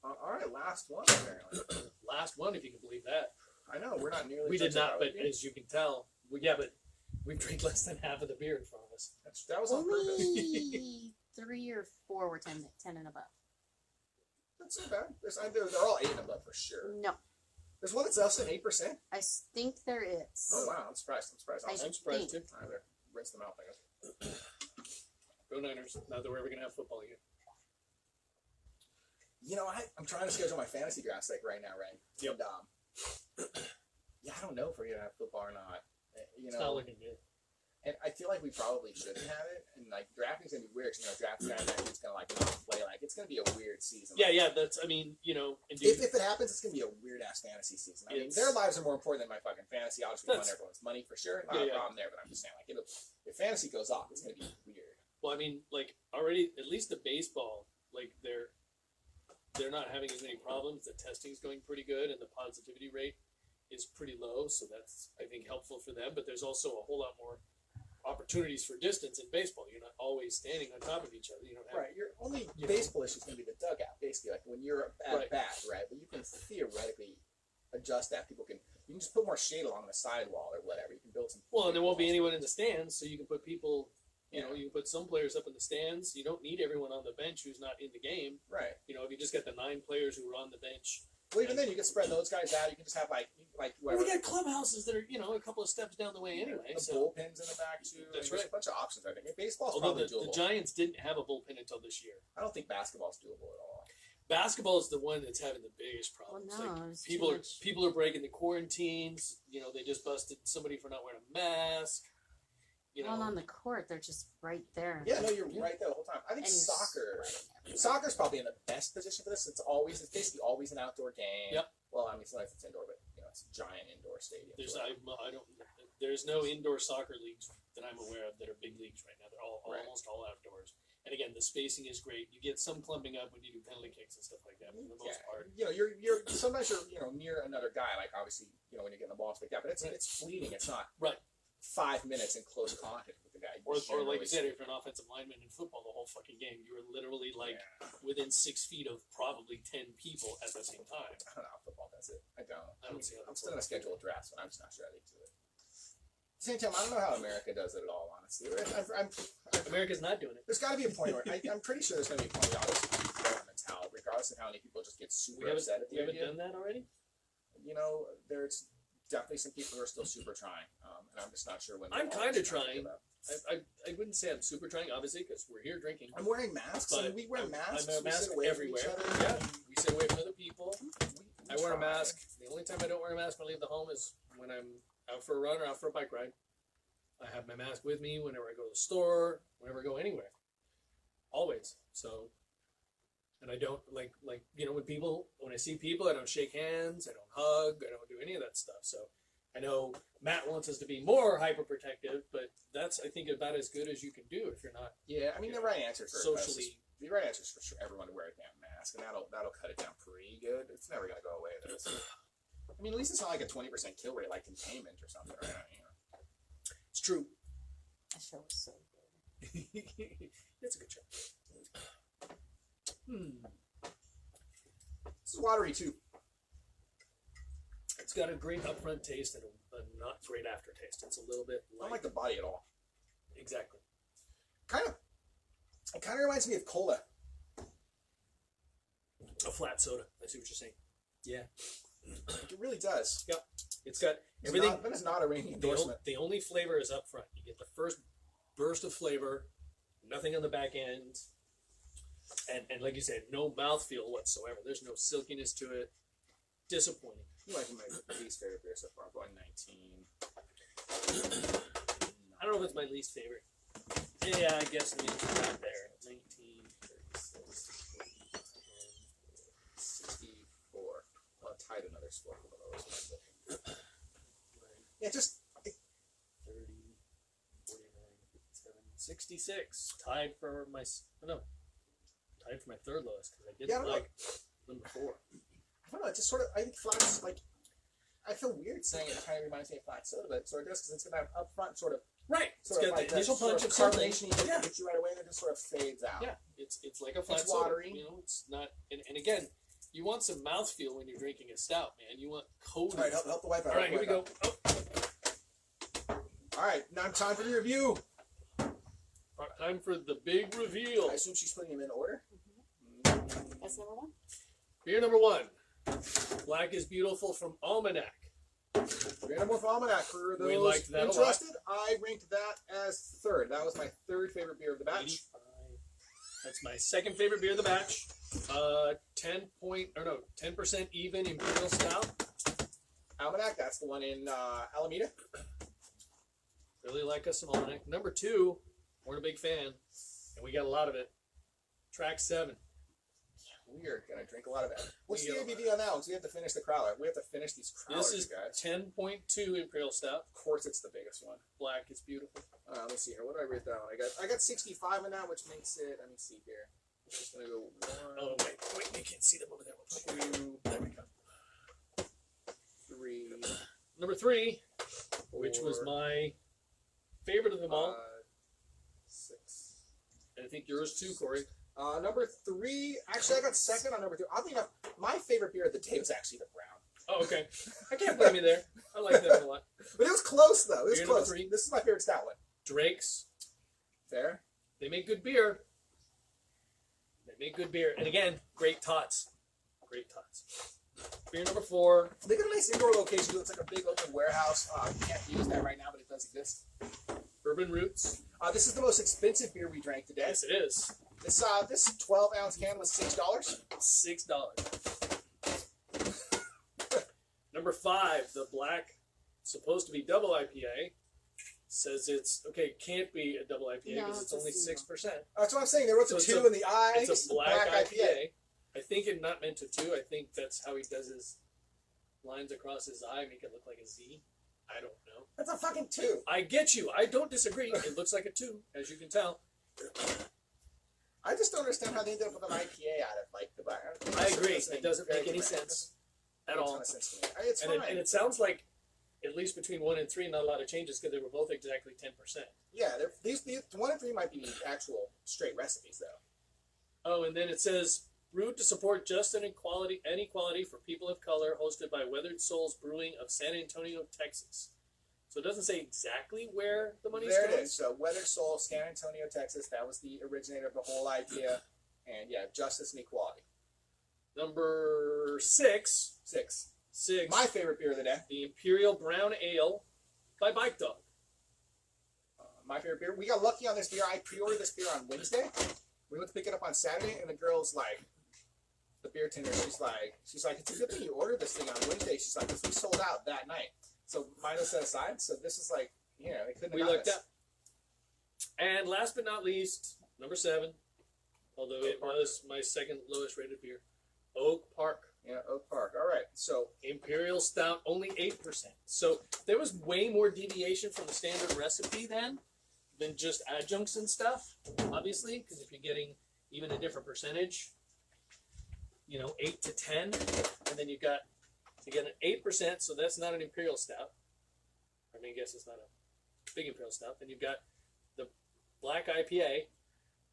All right, last one apparently. Last one, if you can believe that. I know we're not nearly. We did touching not, that but one. as you can tell, but we've drank less than half of the beer in front of us. That was on purpose. Only 3 or 4 were 10 and above. That's not bad. They're all 8 and above for sure. No, There's one that's less than 8%. I think there is. Oh wow, I'm surprised. I I'm surprised too. I better rinse them out, I guess. Go Niners. Not that we're ever going to have football again. You know, I'm trying to schedule my fantasy drafts like right now, right? Yep. And, yeah, I don't know if we're gonna have football or not. You It's know, not looking good. and I feel like we probably shouldn't have it. And like drafting's gonna be weird. 'Cause, draft guys actually gonna like not play. Like it's gonna be a weird season. Yeah, Like, yeah. That's. I mean, and If it happens, it's gonna be a weird ass fantasy season. I mean, It's- their lives are more important than my fucking fantasy. Obviously, we want That's- everyone's money for sure. Not Yeah, a yeah. problem there, but I'm just saying, like, if fantasy goes off, it's gonna be weird. well, I mean, like already, at least the baseball, like they're not having as many problems. The testing's going pretty good, and the positivity rate is pretty low. So that's, I think, helpful for them. But there's also a whole lot more opportunities for distance in baseball. You're not always standing on top of each other. You don't have. Right. Your only You know. baseball issue is going to be the dugout, basically, like when you're at Right. bat, right? But you can theoretically adjust that. You can just put more shade along the sidewall or whatever. You can build some. Well, and there won't be anyone in the stands, so you can put people. You know, you can put some players up in the stands. You don't need everyone on the bench who's not in the game. Right. If you just got the 9 players who are on the bench. Well, even then, you can spread those guys out. You can just have like Well, whatever. we got clubhouses that are a couple of steps down the way anyway. The So, bullpens in the back too. That's There's right. a bunch of options. I think baseball's although probably the doable. Giants didn't have a bullpen until this year. I don't think basketball's doable at all. Basketball is the one that's having the biggest Well, problems. no, Like, it's people too are much. people are breaking the quarantines. They just busted somebody for not wearing a mask. Well, on the court, they're just right there. Yeah, no, you're right there the whole time. I think And you're soccer. sweating everywhere. Soccer's probably in the best position for this. It's basically always an outdoor game. Yep. Well, I mean, sometimes it's indoor, but it's a giant indoor stadium. There's no indoor soccer leagues that I'm aware of that are big leagues right now. They're Right. almost all outdoors. And again, the spacing is great. You get some clumping up when you do penalty kicks and stuff like that. But for the most part, You're sometimes you're near another guy. Like obviously, when you're getting the ball like that, but it's fleeting. It's not Right. 5 minutes in close contact with the guy. Or like you said, if you're an offensive lineman in football, the whole fucking game, you were literally like within 6 feet of probably 10 people at the same time. I don't know how football does it. I don't see it. I'm still football. going to schedule a draft, but I'm just not sure I think to it. At the same time, I don't know how America does it at all, honestly. America's not doing it. There's got to be a point where I'm pretty sure there's going to be a point where y'all just keep mentality, regardless of how many people just get super upset at the idea. We haven't idea. done that already? You know, there's definitely some people who are still super trying, and I'm just not sure when. I'm kind of trying. I wouldn't say I'm super trying, obviously, because we're here drinking. I'm wearing masks. But we wear masks. I wear a mask everywhere. Yeah, we sit away from other people. I wear a mask. The only time I don't wear a mask when I leave the home is when I'm out for a run or out for a bike ride. I have my mask with me whenever I go to the store, whenever I go anywhere. Always. So, and I don't like when I see people, I don't shake hands, I don't hug, I don't do any of that stuff. So I know Matt wants us to be more hyperprotective, but that's, I think, about as good as you can do if you're not. Yeah, I mean, the right answer for socially. The right answer is for sure everyone to wear a damn mask, and that'll cut it down pretty good. It's never gonna go away. I mean, at least it's not like a 20% kill rate like containment or something, right? You know. It's true. That show was so good. It's a good show. This is watery too. It's got a great upfront taste and a not great aftertaste. It's a little bit I don't like the body at all. Exactly. It kind of reminds me of cola. A flat soda. I see what you're saying. Yeah. It really does. Yep. It's got everything. That is not a ringing endorsement. The only flavor is up front. You get the first burst of flavor, nothing on the back end, and like you said, no mouthfeel whatsoever. There's no silkiness to it. Disappointing. You might be my least favorite beer so far. I'm going 19. I don't know if it's my least favorite. Yeah, I guess I mean it's not there. 19, 36, 64. Well, I tied another score below those. Yeah, just 30, 49, 57, 66. Tied for my third lowest because I didn't like number 4. I don't know. It just sort of. I think flats like. I feel weird saying it. Kind of reminds me of flat soda, but it sort of does because it's got that upfront sort of. Right. It's Sort got of like the initial that punch sort of of something. carbonation you get you right away, and it just sort of fades out. Yeah. It's like a flat It's soda. watery. You know, it's not. And again, you want some mouthfeel when you're drinking a stout, man. You want coating. All right, help the wife out. All right, here we go. Oh. All right, now time for the review. Time for the big reveal. I assume she's putting them in order. That's number 1. Beer number 1. Black is Beautiful from Almanac. Beer number 1 for Almanac. For those We liked that interested, I ranked that as third. That was my third favorite beer of the batch. 85. That's my second favorite beer of the batch. 10% even Imperial Stout. Almanac, that's the one in Alameda. Really like us some Almanac. Number 2, we're a big fan, and we got a lot of it. Track 7. We are going to drink a lot of that. What's the ABV on that one? Because we have to finish the crowler. We have to finish these crowlers, This is guys. 10.2 Imperial Stout. Of course, it's the biggest one. Black is Beautiful. Let's see here. What did I rate that one? I got 65 on that, which makes it. Let me see here. It's just gonna go 1. Oh wait, you can't see them over there. 2. There we go. 3. Number 3, 4, which was my favorite of them all, 6. and I think yours too, Corey. Number 3. Actually, I got second on number 2. Oddly enough, my favorite beer of the day was actually the brown. Oh, okay. I can't blame you there. I like that a lot. But it was close, though. It was Beer close. number 3. This is my favorite stout one. Drake's. Fair. They make good beer. They make good beer, and again, great tots. Great tots. Beer number 4. They got a nice indoor location, too. It's like a big open warehouse. You can't use that right now, but it does exist. Bourbon Roots. This is the most expensive beer we drank today. Yes, it is. This 12-ounce can was $6. $6. Number 5, the black, supposed to be double IPA, says it's okay. Can't be a double IPA No, because it's it's a only single. 6%. That's what I'm saying. They wrote the So 2 in the I. It's a black IPA. I think it not meant to 2. I think that's how he does his lines across his eye, make it look like a Z. I don't know. That's a fucking 2. I get you. I don't disagree. It looks like a 2, as you can tell. I just don't understand how they ended up with an IPA out of like the black. I agree. It doesn't make any sense at all. It's fine. And it sounds like at least between 1 and 3, not a lot of changes because they were both exactly 10%. Yeah, these 1 and 3 might be actual straight recipes though. Oh, and then it says, brewed to support just and inequality for people of color, hosted by Weathered Souls Brewing of San Antonio, Texas. So it doesn't say exactly where the money's There going. it is. So Weathered Soul, San Antonio, Texas. That was the originator of the whole idea. And yeah, justice and equality. Number 6. 6. 6. My favorite beer of the day. The Imperial Brown Ale by Bike Dog. My favorite beer. We got lucky on this beer. I pre-ordered this beer on Wednesday. We went to pick it up on Saturday, and the girl's like, the beer tender, she's like, it's a good thing you ordered this thing on Wednesday. She's like, because we sold out that night. So mine was set aside. So this is like, you know, they couldn't have We got looked this. up. And last but not least, number 7, although it was my second lowest rated beer, Oak Park. Yeah, Oak Park. All right. So Imperial Stout, only 8%. So there was way more deviation from the standard recipe then than just adjuncts and stuff, obviously, because if you're getting even a different percentage, 8 to 10, and then you get an 8%, so that's not an Imperial Stout. I mean, I guess it's not a big Imperial Stout. Then you've got the Black IPA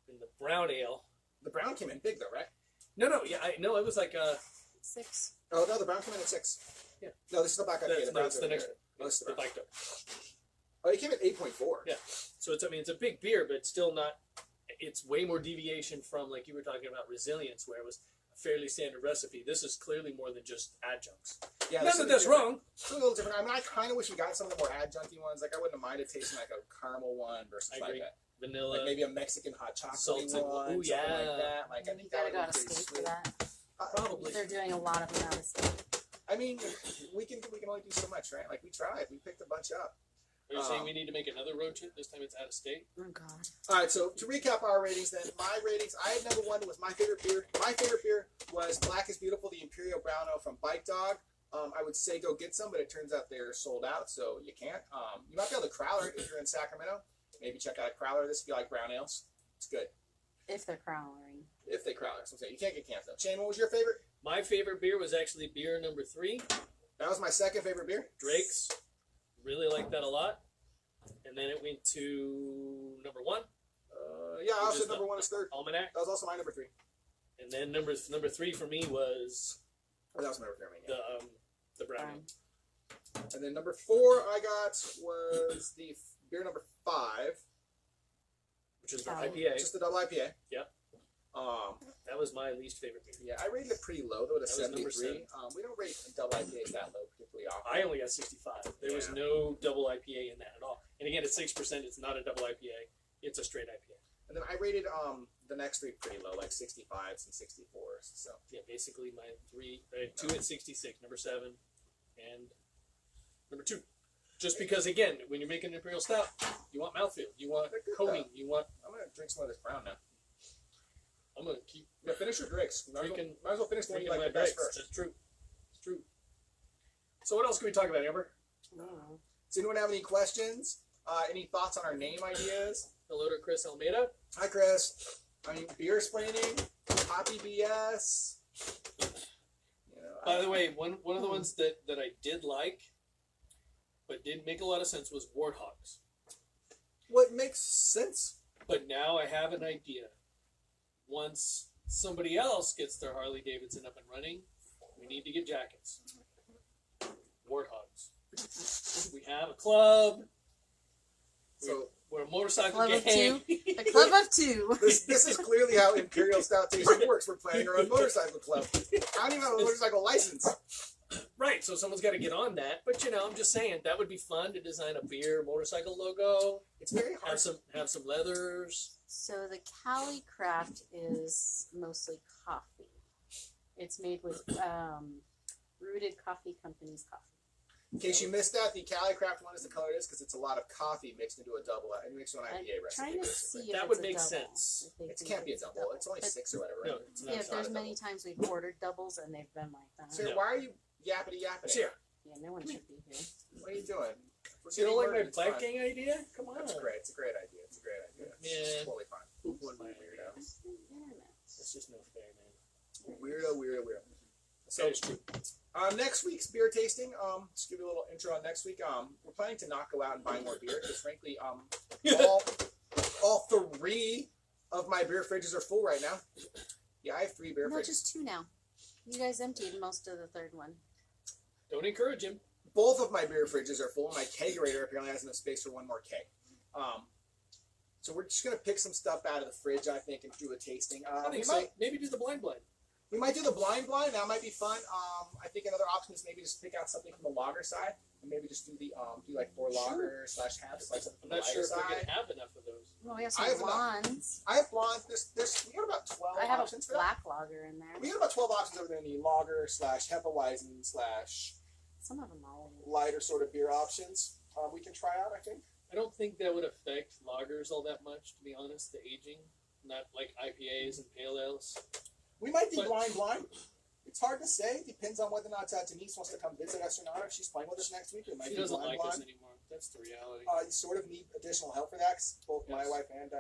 and the Brown Ale. the brown came in big though, right? No, it was like 6. Oh no, the brown came in at 6. Yeah. No, this is the black IPA. that's the next Oh, this is the the brown. Bike Dog. Oh, it came at 8.4. Yeah. So it's a big beer, but still not. It's way more deviation from, like you were talking about, Resilience, where it was a fairly standard recipe. This is clearly more than just adjuncts. Yeah, Not that that's wrong. It's a little different. I mean, I kind of wish we got some of the more adjuncty ones. Like, I wouldn't have minded tasting like a caramel one versus I like agree. that. Vanilla. Like maybe a Mexican hot chocolate salted- one, ooh, something yeah. like that. Like, I You think that gotta would go be to pretty state for sweet. that. Probably. They're doing a lot of them out of state. I mean, we can only do so much, right? Like, we tried. We picked a bunch up. Are you saying we need to make another road trip? This time it's out of state? Oh God. All right, so to recap our ratings then, my ratings, I had number 1 was my favorite beer. My favorite beer was Black is Beautiful, the Imperial Brown Ale from Bike Dog. I would say go get some, but it turns out they're sold out, so you can't. You might be able to crowler it if you're in Sacramento. Maybe check out a crowler this if you like brown ales. It's good. If they're crowlering. If they crowler, so I'm saying you can't get cans though. Shane, what was your favorite? My favorite beer was actually beer number 3, That was my second favorite beer. Drake's. Really liked that a lot. And then it went to number 1, Yeah, I Which also is number 1 is third. Almanac. That was also my number 3. And then number 3 for me was Oh, that was my number 3. Yeah. the brown. Brown. And then number 4 I got was the beer number 5, Which is the Oh. IPA. just the double IPA. Yep. Um, That was my least favorite beer. yeah, I rated it pretty low though, at a That was number 73. We don't rate double IPAs that low particularly often. I only got 65. There was Yeah. no double IPA in that at all. And again, at 6%, it's not a double IPA. It's a straight IPA. And then I rated the next 3 pretty low, like 65s and 64s. So Yeah, basically my 2 at 66, number 7, and number 2. Just because, again, when you're making an Imperial Stout, you want mouthfeel, you want They're good, coating, you want. I'm gonna drink some of this brown now. I'm gonna keep Yeah, finish your drinks. Might Drinking- as well finish the one you drinking like my the best drinks. first. That's true. It's true. So what else can we talk about, Amber? Oh. Does anyone have any questions? Any thoughts on our name ideas? Hello to Chris Almeida. Hi, Chris. I mean, beer explaining, copy BS. You know, By the way, one of the ones that I did like, but didn't make a lot of sense, was Warthogs. what makes sense? But now I have an idea. Once somebody else gets their Harley Davidson up and running, we need to get jackets. Warthogs. We have a club. So We're a motorcycle Club of gang. A club of 2. this is clearly how Imperial Stout tasting works. We're planning our own motorcycle club. I don't even have a motorcycle license. Right, so someone's got to get on that. But I'm just saying that would be fun to design a beer motorcycle logo. It's very hard. Have some leathers. So the Cali Craft is mostly coffee. It's made with Rooted Coffee Company's coffee. In case you missed that, the Cali Craft one is the color it is because it's a lot of coffee mixed into a mixed into an I'm IPA recipe. trying to basically. see if That it's would a make double, sense. if they It think can't be a it's double. It's only But 6 or whatever. No, Right? it's not. yeah, It's not there's a many double. times we've ordered doubles and they've been like that. Sarah, No. why are you yappity yapping? Here. Yeah, no one should be here. What are you doing? We're So you don't getting like my murdered, it's black fine. gang idea? Come on. That's great. It's a great idea. It's a great idea. Yeah. It's totally fine. Poop on my Weirdo. It's just no fair, man. Weirdo. So That is true. next week's beer tasting, just give you a little intro on next week. We're planning to not go out and buy more beer because frankly, all three of my beer fridges are full right now. Yeah, I have 3 beer No, fridges. just 2 now. You guys emptied most of the third one. Don't encourage him. Both of my beer fridges are full. My kegerator apparently has enough space for 1 more keg. So we're just gonna pick some stuff out of the fridge, I think, and do a tasting. I think so. Maybe do the blind. We might do the blind. That might be fun. I think another option is maybe just pick out something from the lager side, and maybe just do the do like 4 lager / halves, like something from I'm the not sure lighter if we're side. gonna have enough of those. Well, we have I some have enough. blondes. I have blondes. There's we got about 12 I have options a for that. black lager in there. We got about 12 options over there in the lager / Hefeweizen / Some of them are. lighter sort of beer options. We can try out, I think. I don't think that would affect lagers all that much, to be honest. The aging, not like IPAs and pale ales. We might do But- blind. It's hard to say. Depends on whether or not Denise wants to come visit us or not. If she's playing with us next week, we might She do doesn't blind. like us anymore. That's the reality. You sort of need additional help for that. 'Cause both my Yes. wife and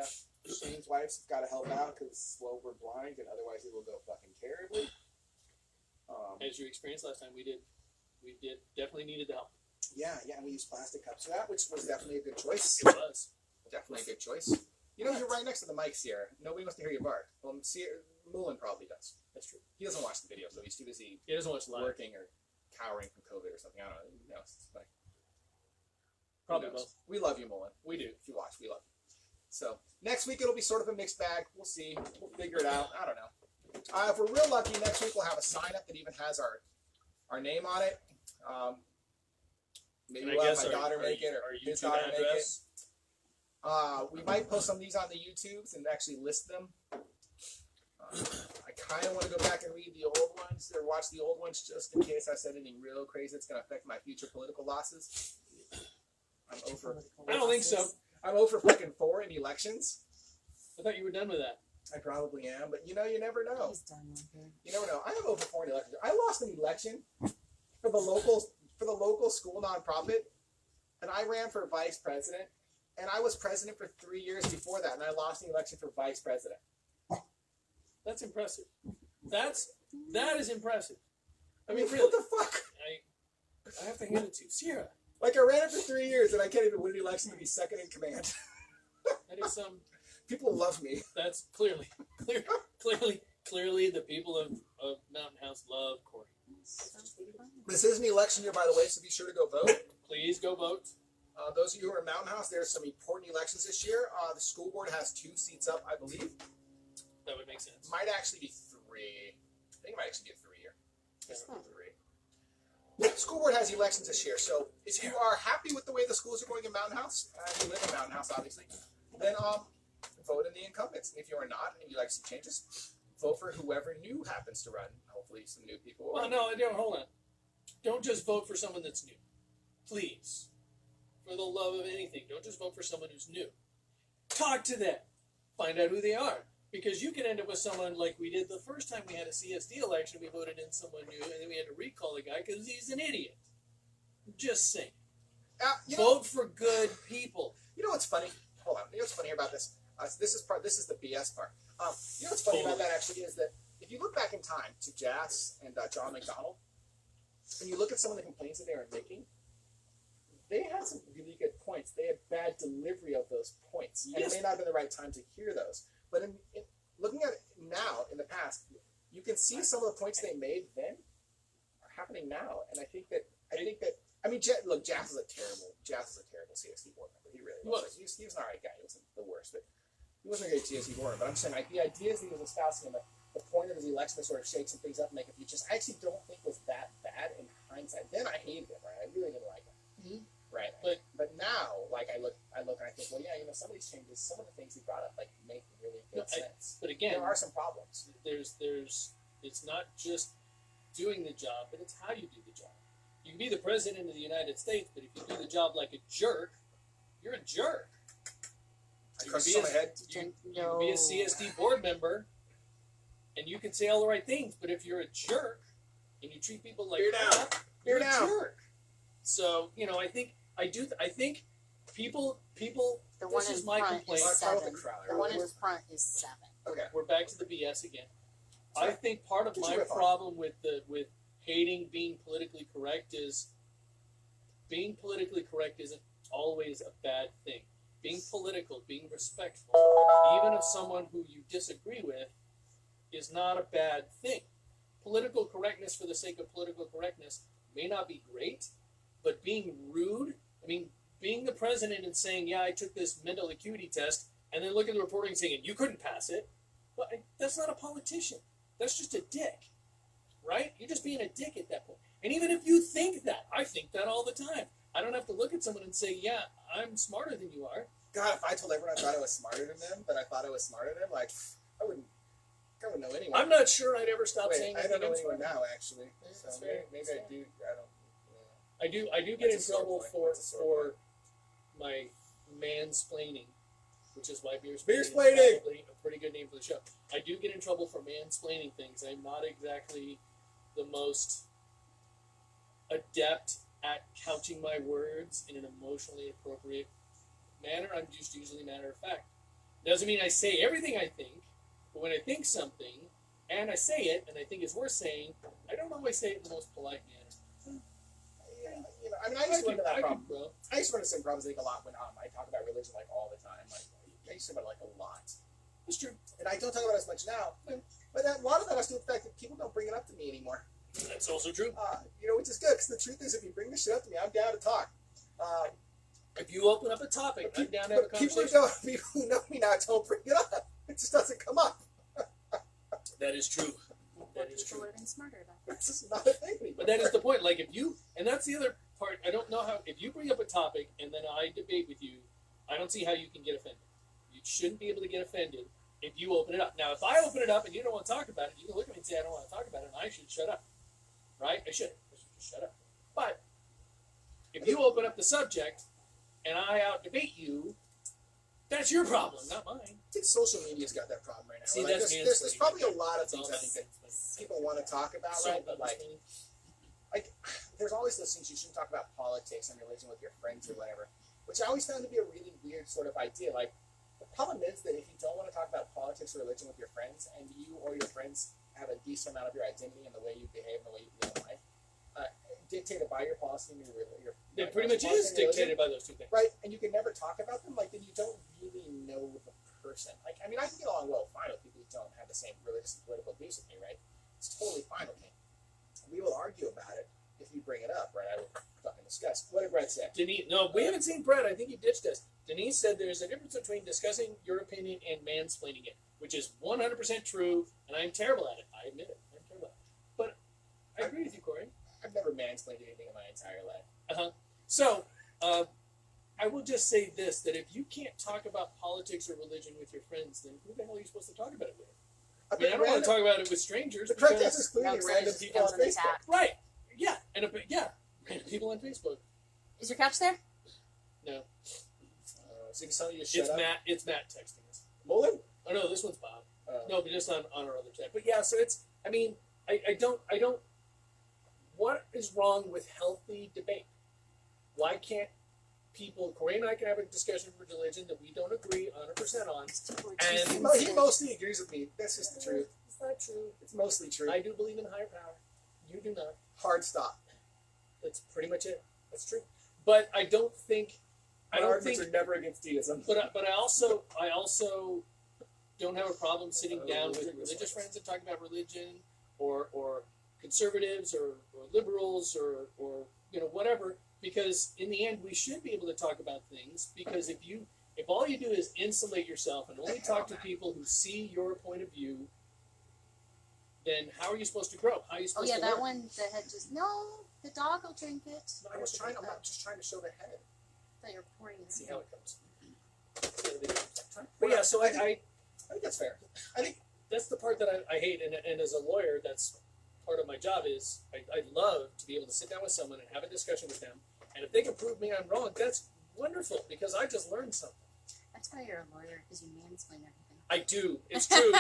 Shane's wife's got to help out because we're blind, and otherwise it will go fucking terribly. As you experienced last time, we did definitely needed the help. Yeah, and we used plastic cups for that, which was definitely a good choice. It was. Definitely a good choice. You know, you're right next to the mic, Sierra. Nobody wants to hear you bark. Well, Mullen probably does. That's true. He doesn't watch the video, so he's too busy He doesn't watch live. working or cowering from COVID or something. I don't know. Who knows? It's like, Probably who knows? both. We love you, Mullen. We do. If you watch, we love you. So next week it'll be sort of a mixed bag. We'll see. We'll figure it out. I don't know. If we're real lucky, next week we'll have a sign up that even has our name on it. Maybe And I we'll have guess my daughter make it or our his YouTube daughter make it. address. We might post some of these on the YouTubes and actually list them. I kind of want to go back and read the old ones or watch the old ones just in case I said anything real crazy that's going to affect my future political losses. I'm over. I don't think so. I'm over fucking 4 in elections. I thought you were done with that. I probably am, but you know, you never know. He's done with it. You never know. I have over 4 in elections. I lost an election for the local school nonprofit, and I ran for vice president, and I was president for 3 years before that, and I lost the election for vice president. That's impressive. That is impressive. I mean, Really? what the fuck? I have to hand it to you. Sierra. Like, I ran it for 3 years, and I can't even win the election to be second in command. That is People love me. that's clearly the people of Mountain House love Corey. This is an election year, by the way, so be sure to go vote. Please go vote. Those of you who are in Mountain House, there's some important elections this year. The school board has 2 seats up, I believe. That would make sense. Might actually be 3. I think it might actually be a 3-year. It's Oh. 3. Yeah, the school board has elections this year, so if you are happy with the way the schools are going in Mountain House, and you live in Mountain House, obviously, then vote in the incumbents. And if you are not, and you like some changes, vote for whoever new happens to run. Hopefully, some new people. Well, no, hold on. Don't just vote for someone that's new. Please. For the love of anything, don't just vote for someone who's new. Talk to them. Find out who they are. Because you can end up with someone like we did the first time we had a CSD election. We voted in someone new, and then we had to recall the guy because he's an idiot. Just saying. Vote for good people. You know what's funny? Hold on. You know what's funny about this? This is the BS part. You know what's funny about that actually is that if you look back in time to Jas and John McDonnell, and you look at some of the complaints that they were making, they had some really good points. They had bad delivery of those points, and it may not have been the right time to hear those. But in looking at it now, in the past, you can see some of the points they made then are happening now, and I think that I mean, look, Jas is a terrible CSD board member. He really was. He was an alright guy. He wasn't the worst, but he wasn't a great CSD board member. But I'm saying, like, the ideas that he was espousing and the point of his election to sort of shake some things up and make a few changes, I actually don't think was that bad in hindsight. Then I hated him, right? I really didn't like him. Mhm. Right. But now, like, I look and I think, well, yeah, you know, some of these changes, some of the things he brought up, like, make really good sense. But again, there are some problems. It's not just doing the job, but it's how you do the job. You can be the president of the United States, but if you do the job like a jerk, you're a jerk. I crushed some head. You can be a CSD board member, and you can say all the right things, but if you're a jerk and you treat people like crap, you're a jerk. So, you know, I think people. The one This in is my front complaint. is Start with 7. the crowd. The one in front is 7. Okay. We're back to the BS again. I think part of Get my your riff on. problem with hating being politically correct isn't always a bad thing. Being political, being respectful, even of someone who you disagree with, is not a bad thing. Political correctness for the sake of political correctness may not be great, but being rude, being the president and saying, yeah, I took this mental acuity test, and then look at the reporting and saying, you couldn't pass it, well, that's not a politician. That's just a dick, right? You're just being a dick at that point. And even if you think that, I think that all the time. I don't have to look at someone and say, yeah, I'm smarter than you are. God, if I told everyone I thought I was smarter than them, but I thought I was smarter than them, like, I wouldn't know anyone. I'm not sure I'd ever stop saying I don't know I'm anyone smarter. now, actually. So maybe I do. I do get in That's a sore trouble point. for my mansplaining, which is why beer Beer is splaining! probably a pretty good name for the show. I do get in trouble for mansplaining things. I'm not exactly the most adept at couching my words in an emotionally appropriate manner. I'm just usually matter of fact. Doesn't mean I say everything I think, but when I think something and I say it and I think it's worth saying, I don't always say it in the most polite manner. I used to run into that problem. Bro. I used to run into the same problems, I think, a lot when I talk about religion, like, all the time. Like, I used to about it, like, a lot. It's true. And I don't talk about it as much now. But a lot of that has to do with the fact that people don't bring it up to me anymore. That's also true. Which is good, because the truth is, if you bring this shit up to me, I'm down to talk. If you open up a topic, I'm down to have a conversation. People who know me now don't bring it up. It just doesn't come up. That is true. That is People true. are getting smarter about that. It's just not a thing anymore. But that is the point. Like, if you, and that's the other part, I don't know how, if you bring up a topic and then I debate with you, I don't see how you can get offended. You shouldn't be able to get offended if you open it up. Now, if I open it up and you don't want to talk about it, you can look at me and say, I don't want to talk about it, and I should shut up. Right? I should just shut up. But if you open up the subject and I out-debate you, that's your problem, not mine. I think social media's got that problem right now. See, Like, that's there's probably a lot of That's all things I think that mansplaining. people want to talk about, So, right? But like, there's always those things you shouldn't talk about politics and religion with your friends or whatever, which I always found to be a really weird sort of idea. Like, the problem is that if you don't want to talk about politics or religion with your friends, and you or your friends have a decent amount of your identity and the way you behave and the way you live in life dictated by your policy and your It pretty much is dictated by those two things. right? And you can never talk about them. Like, then you don't really know the person. Like, I can get along well fine with people who don't have the same religious and political views with me, right? It's totally fine with me. We will argue about it if you bring it up, right? I will fucking discuss. What did Brett say? Denise, no, we haven't seen Brett. I think he ditched us. Denise said there's a difference between discussing your opinion and mansplaining it, which is 100% true, and I'm terrible at it. I admit it. I'm terrible at it. But I agree with you, Corey. I've never mansplained anything in my entire life. So, I will just say this, that if you can't talk about politics or religion with your friends, then who the hell are you supposed to talk about it with? I don't want to talk about it with strangers. The correct because- answer is clearly No, random it people on becomes an Facebook. attack. Right. Yeah. Random people on Facebook. Is your couch there? No. So you can tell you to shut It's up. Matt texting us. Mullen? Oh, no, this one's Bob. Oh. No, but just on our other chat. But yeah, so it's, I don't, what is wrong with healthy debate? Why can't people, Corey and I can have a discussion of religion that we don't agree 100% on. And He mostly agrees with me. That's just the truth. It's not true. It's mostly true. I do believe in higher power. You do not. Hard stop. That's pretty much it. That's true. But I don't think, My arguments are never against deism. but I also don't have a problem sitting down with religious friends and talking about religion or conservatives or liberals or whatever, because in the end we should be able to talk about things, because if all you do is insulate yourself and only talk to people who see your point of view, then how are you supposed to grow? How are you Oh supposed yeah, to that learn? one that had just the dog will drink it. I'm not just trying to show the head. That you're pouring it. See how it comes. But yeah, so I think that's fair. I think that's the part that I hate, and as a lawyer, that's part of my job. Is I'd love to be able to sit down with someone and have a discussion with them, and if they can prove me I'm wrong, that's wonderful, because I just learned something. That's why you're a lawyer, because you mansplain everything. I do. It's true.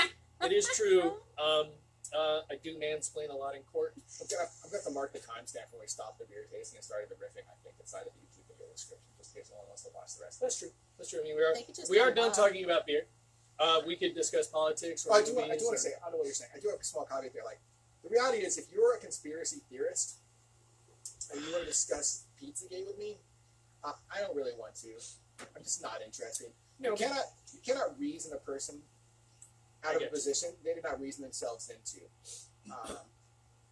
It is true. I do mansplain a lot in court. I'm gonna have to mark the timestamp when we stopped the beer tasting and started the riffing. I think inside of the YouTube video description, just in case someone wants to watch the rest. That's true. That's true. I mean, They could just we are get done involved. talking about beer. We could discuss politics. Or I do want movies to or- say, I don't know what you're saying. I do have a small caveat there. Like, The reality is, if you're a conspiracy theorist and you want to discuss Pizzagate with me, I don't really want to. I'm just not interested. No, You cannot reason a person out of a position they did not reason themselves into.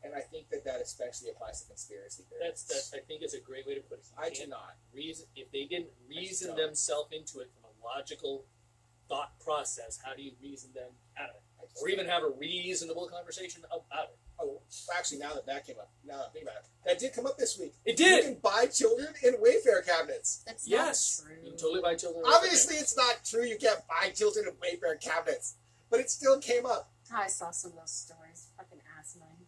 And I think that especially applies to conspiracy theories. That's I think is a great way to put it. I do not. Reason if they didn't reason themselves into it from a logical thought process, how do you reason them out of it? Or even have a reasonable conversation about it? Oh, actually, now that came up, now that I think about it, that did come up this week. It did! You can buy children in Wayfair cabinets. That's Yes! not true. You can totally buy children. Obviously, it's not true. You can't buy children in Wayfair cabinets, but it still came up. I saw some of those stories. Fucking asinine.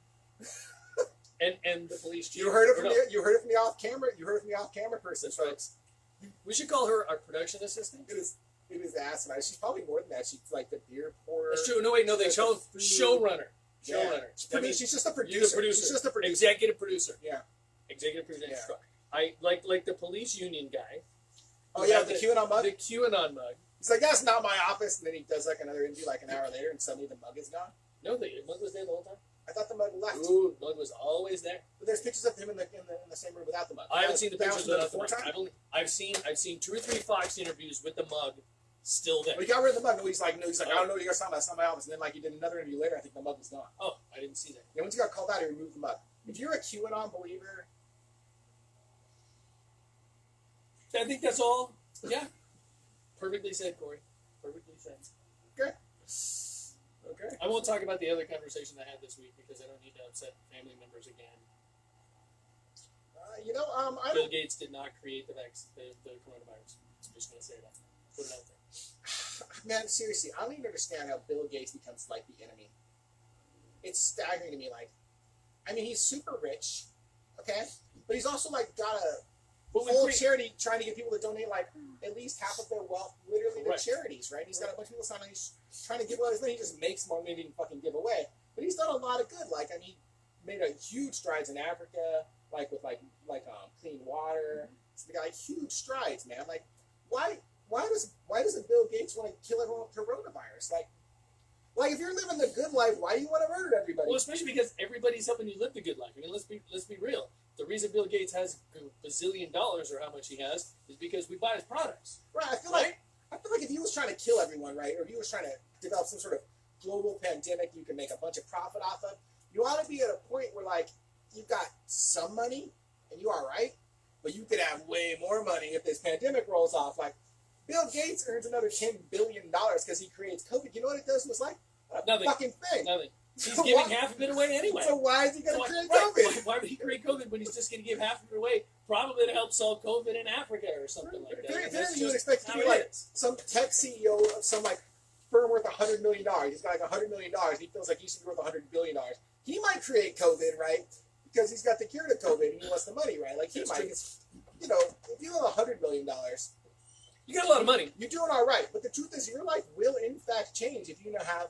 And the police chief. You heard it from the off camera. You heard it from the off camera person, folks. We should call her our production assistant. It is asinine. She's probably more than that. She's like the beer pourer. That's true. No, wait, no, they show showrunner. Yeah. Showrunner. She's just a producer. You're the producer. She's just a producer. Executive producer. Yeah. Executive producer. Yeah. I like the police union guy. Oh yeah, the QAnon mug. The QAnon mug. He's like, that's not my office, and then he does like another interview like an hour later, and suddenly the mug is gone. No, the mug was there the whole time. I thought the mug left. Ooh, the mug was always there. But there's pictures of him in the same room without the mug. I haven't seen the That pictures was without the mug. time? I've seen 2 or 3 Fox interviews with the mug still there. Well, he got rid of the mug. No, he's like, I don't know what you guys talking about. It's not my office. And then like he did another interview later. I think the mug was gone. Oh, I didn't see that. Yeah, once he got called out, he removed the mug. If you're a QAnon believer, I think that's all. Yeah. Perfectly said, Corey. Perfectly said. okay. I won't talk about the other conversation I had this week because I don't need to upset family members again. I Bill don't. Gates did not create the coronavirus. I'm just going to say that. Put it out there. Man, seriously, I don't even understand how Bill Gates becomes like the enemy. It's staggering to me. Like, I mean, he's super rich, okay, but he's also like got a whole charity trying to get people to donate like at least half of their wealth, literally to charities, right? He's got a bunch of people signing. He's trying to give away his money. He just makes more money than he can fucking give away. But he's done a lot of good. Like, I mean, made a huge strides in Africa, like with clean water. So they got like huge strides, man. Like, why doesn't Bill Gates want to kill everyone with coronavirus? Like if you're living the good life, why do you want to murder everybody? Well, especially because everybody's helping you live the good life. I mean, let's be real. The reason Bill Gates has $1 bazillion or how much he has is because we buy his products. Right. I feel like if he was trying to kill everyone, right, or if he was trying to develop some sort of global pandemic you can make a bunch of profit off of, you ought to be at a point where like you've got some money and you are right, but you could have way more money if this pandemic rolls off. Like Bill Gates earns another $10 billion because he creates COVID. You know what it does to his life? Nothing. Fucking thing. Nothing. He's giving half of it away anyway. So why is he going to create right. COVID? Why would he create COVID when he's just going to give half of it away? Probably to help solve COVID in Africa or something like that. If anything, you would expect to be like some tech CEO of some like firm worth $100 million. He's got like $100 million. He feels like he should be worth $100 billion. He might create COVID, right? Because he's got the cure to COVID and he wants the money, right? Like he That's might. true. You know, if you have $100 million, you got a lot of money. You're doing all right. But the truth is, your life will in fact change if you now have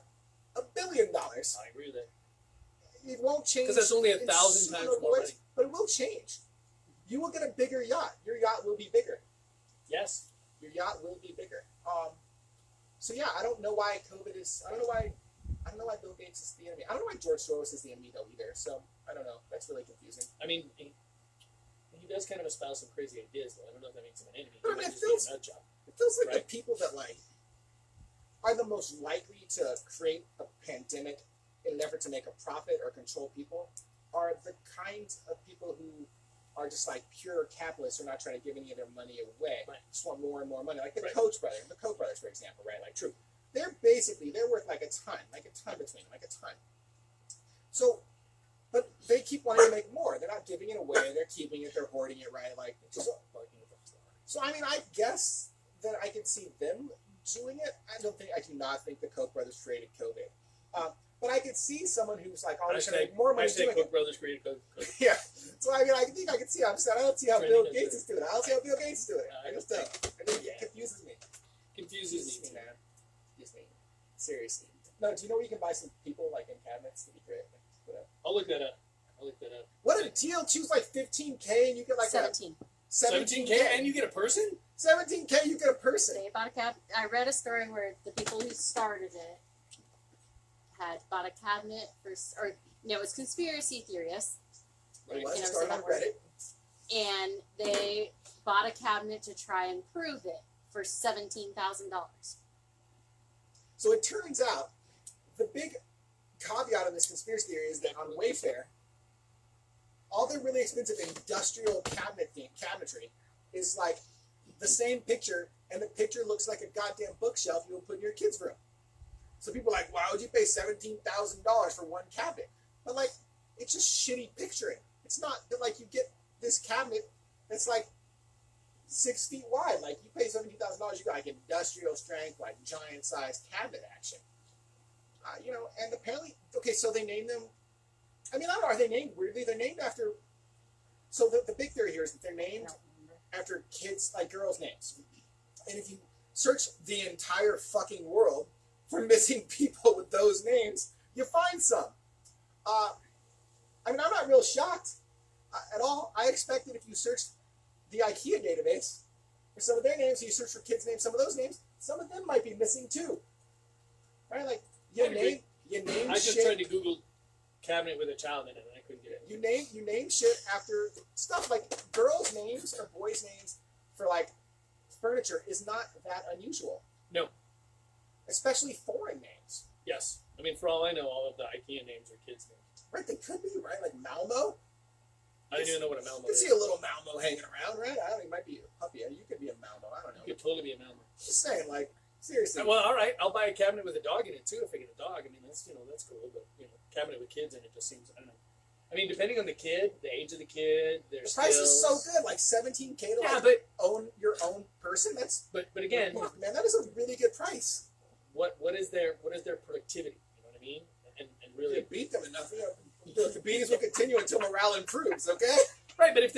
$1 billion. I agree with that. It won't change because that's only in 1,000 times super more ways, money. but it will change. You will get a bigger yacht. Your yacht will be bigger. Yes. Your yacht will be bigger. So yeah, I don't know why COVID is. I don't know why Bill Gates is the enemy. I don't know why George Soros is the enemy though either. So I don't know. That's really confusing. I mean, he does kind of espouse some crazy ideas, though. I don't know if that makes him an enemy. But I mean, it feels like right? the people that like are the most likely to create a pandemic in an effort to make a profit or control people are the kinds of people who are just like pure capitalists who are not trying to give any of their money away. Right. Just want more and more money. Like the Right. Koch brothers, for example, right? Like True. they're worth like a ton between them, like a ton. So, but they keep wanting to make more. They're not giving it away. They're keeping it. They're hoarding it, right? Like so. I mean, I guess that I can see them doing it. I do not think the Koch brothers created COVID. But I could see someone who's like always trying to make more money doing Koch it. brothers created COVID. Yeah. So I mean, I think I can see. I'm saying I don't see how Bill Gates is doing it. I don't see how Bill Gates is doing it. I just don't. I think it confuses me. Confuses me, man. Confuses me. Seriously. No. Do you know where you can buy some people like in cabinets to be great? Like, I'll look that up. What a deal! Choose like $15K and you get like 17. 17K and you get a person? 17K, you get a person. They bought a cabinet. I read a story where the people who started it had bought a cabinet for, or No, it's conspiracy theorists. It You was never started said on that word. Reddit. And they bought a cabinet to try and prove it for $17,000. So it turns out the big caveat of this conspiracy theory is that on Wayfair, all the really expensive industrial cabinetry is like the same picture, and the picture looks like a goddamn bookshelf you would put in your kid's room. So people are like, why would you pay $17,000 for one cabinet? But like, it's just shitty picturing. It's not that like you get this cabinet that's like 6 feet wide. Like you pay $17,000, you got like industrial strength, like giant sized cabinet action. You know, and apparently, okay, so they named them. I mean, I don't know, are they named weirdly? They're named after. So the big theory here is that they're named after kids, like girls' names. And if you search the entire fucking world for missing people with those names, you find some. I mean, I'm not real shocked at all. I expected if you searched the IKEA database for some of their names, you search for kids' names, some of those names, some of them might be missing too. Right? Like, you name I just shit. tried to Google cabinet with a child in it, and I couldn't get it. You name shit after stuff like girls' names or boys' names for like furniture is not that unusual. No. Especially foreign names. Yes. I mean, for all I know, all of the IKEA names are kids' names. Right, they could be, right? Like Malmo. I didn't even know what a Malmo You could is. see a little Malmo hanging around, right? I don't know, he might be a puppy. You could be a Malmo, I don't know. You could totally be a Malmo. Just saying, like, seriously. Well, all right, I'll buy a cabinet with a dog in it too if I get a dog. I mean, that's that's cool. But cabinet with kids in it just seems, I don't know. I mean, depending on the kid, the age of the kid, their the price skills. is so good, like $17K to Yeah, like but own your own person. That's but again, fuck, man, that is a really good price. what is their productivity? You know what I mean? And You really, beat them enough. The beatings will continue until morale improves. Okay. right? But if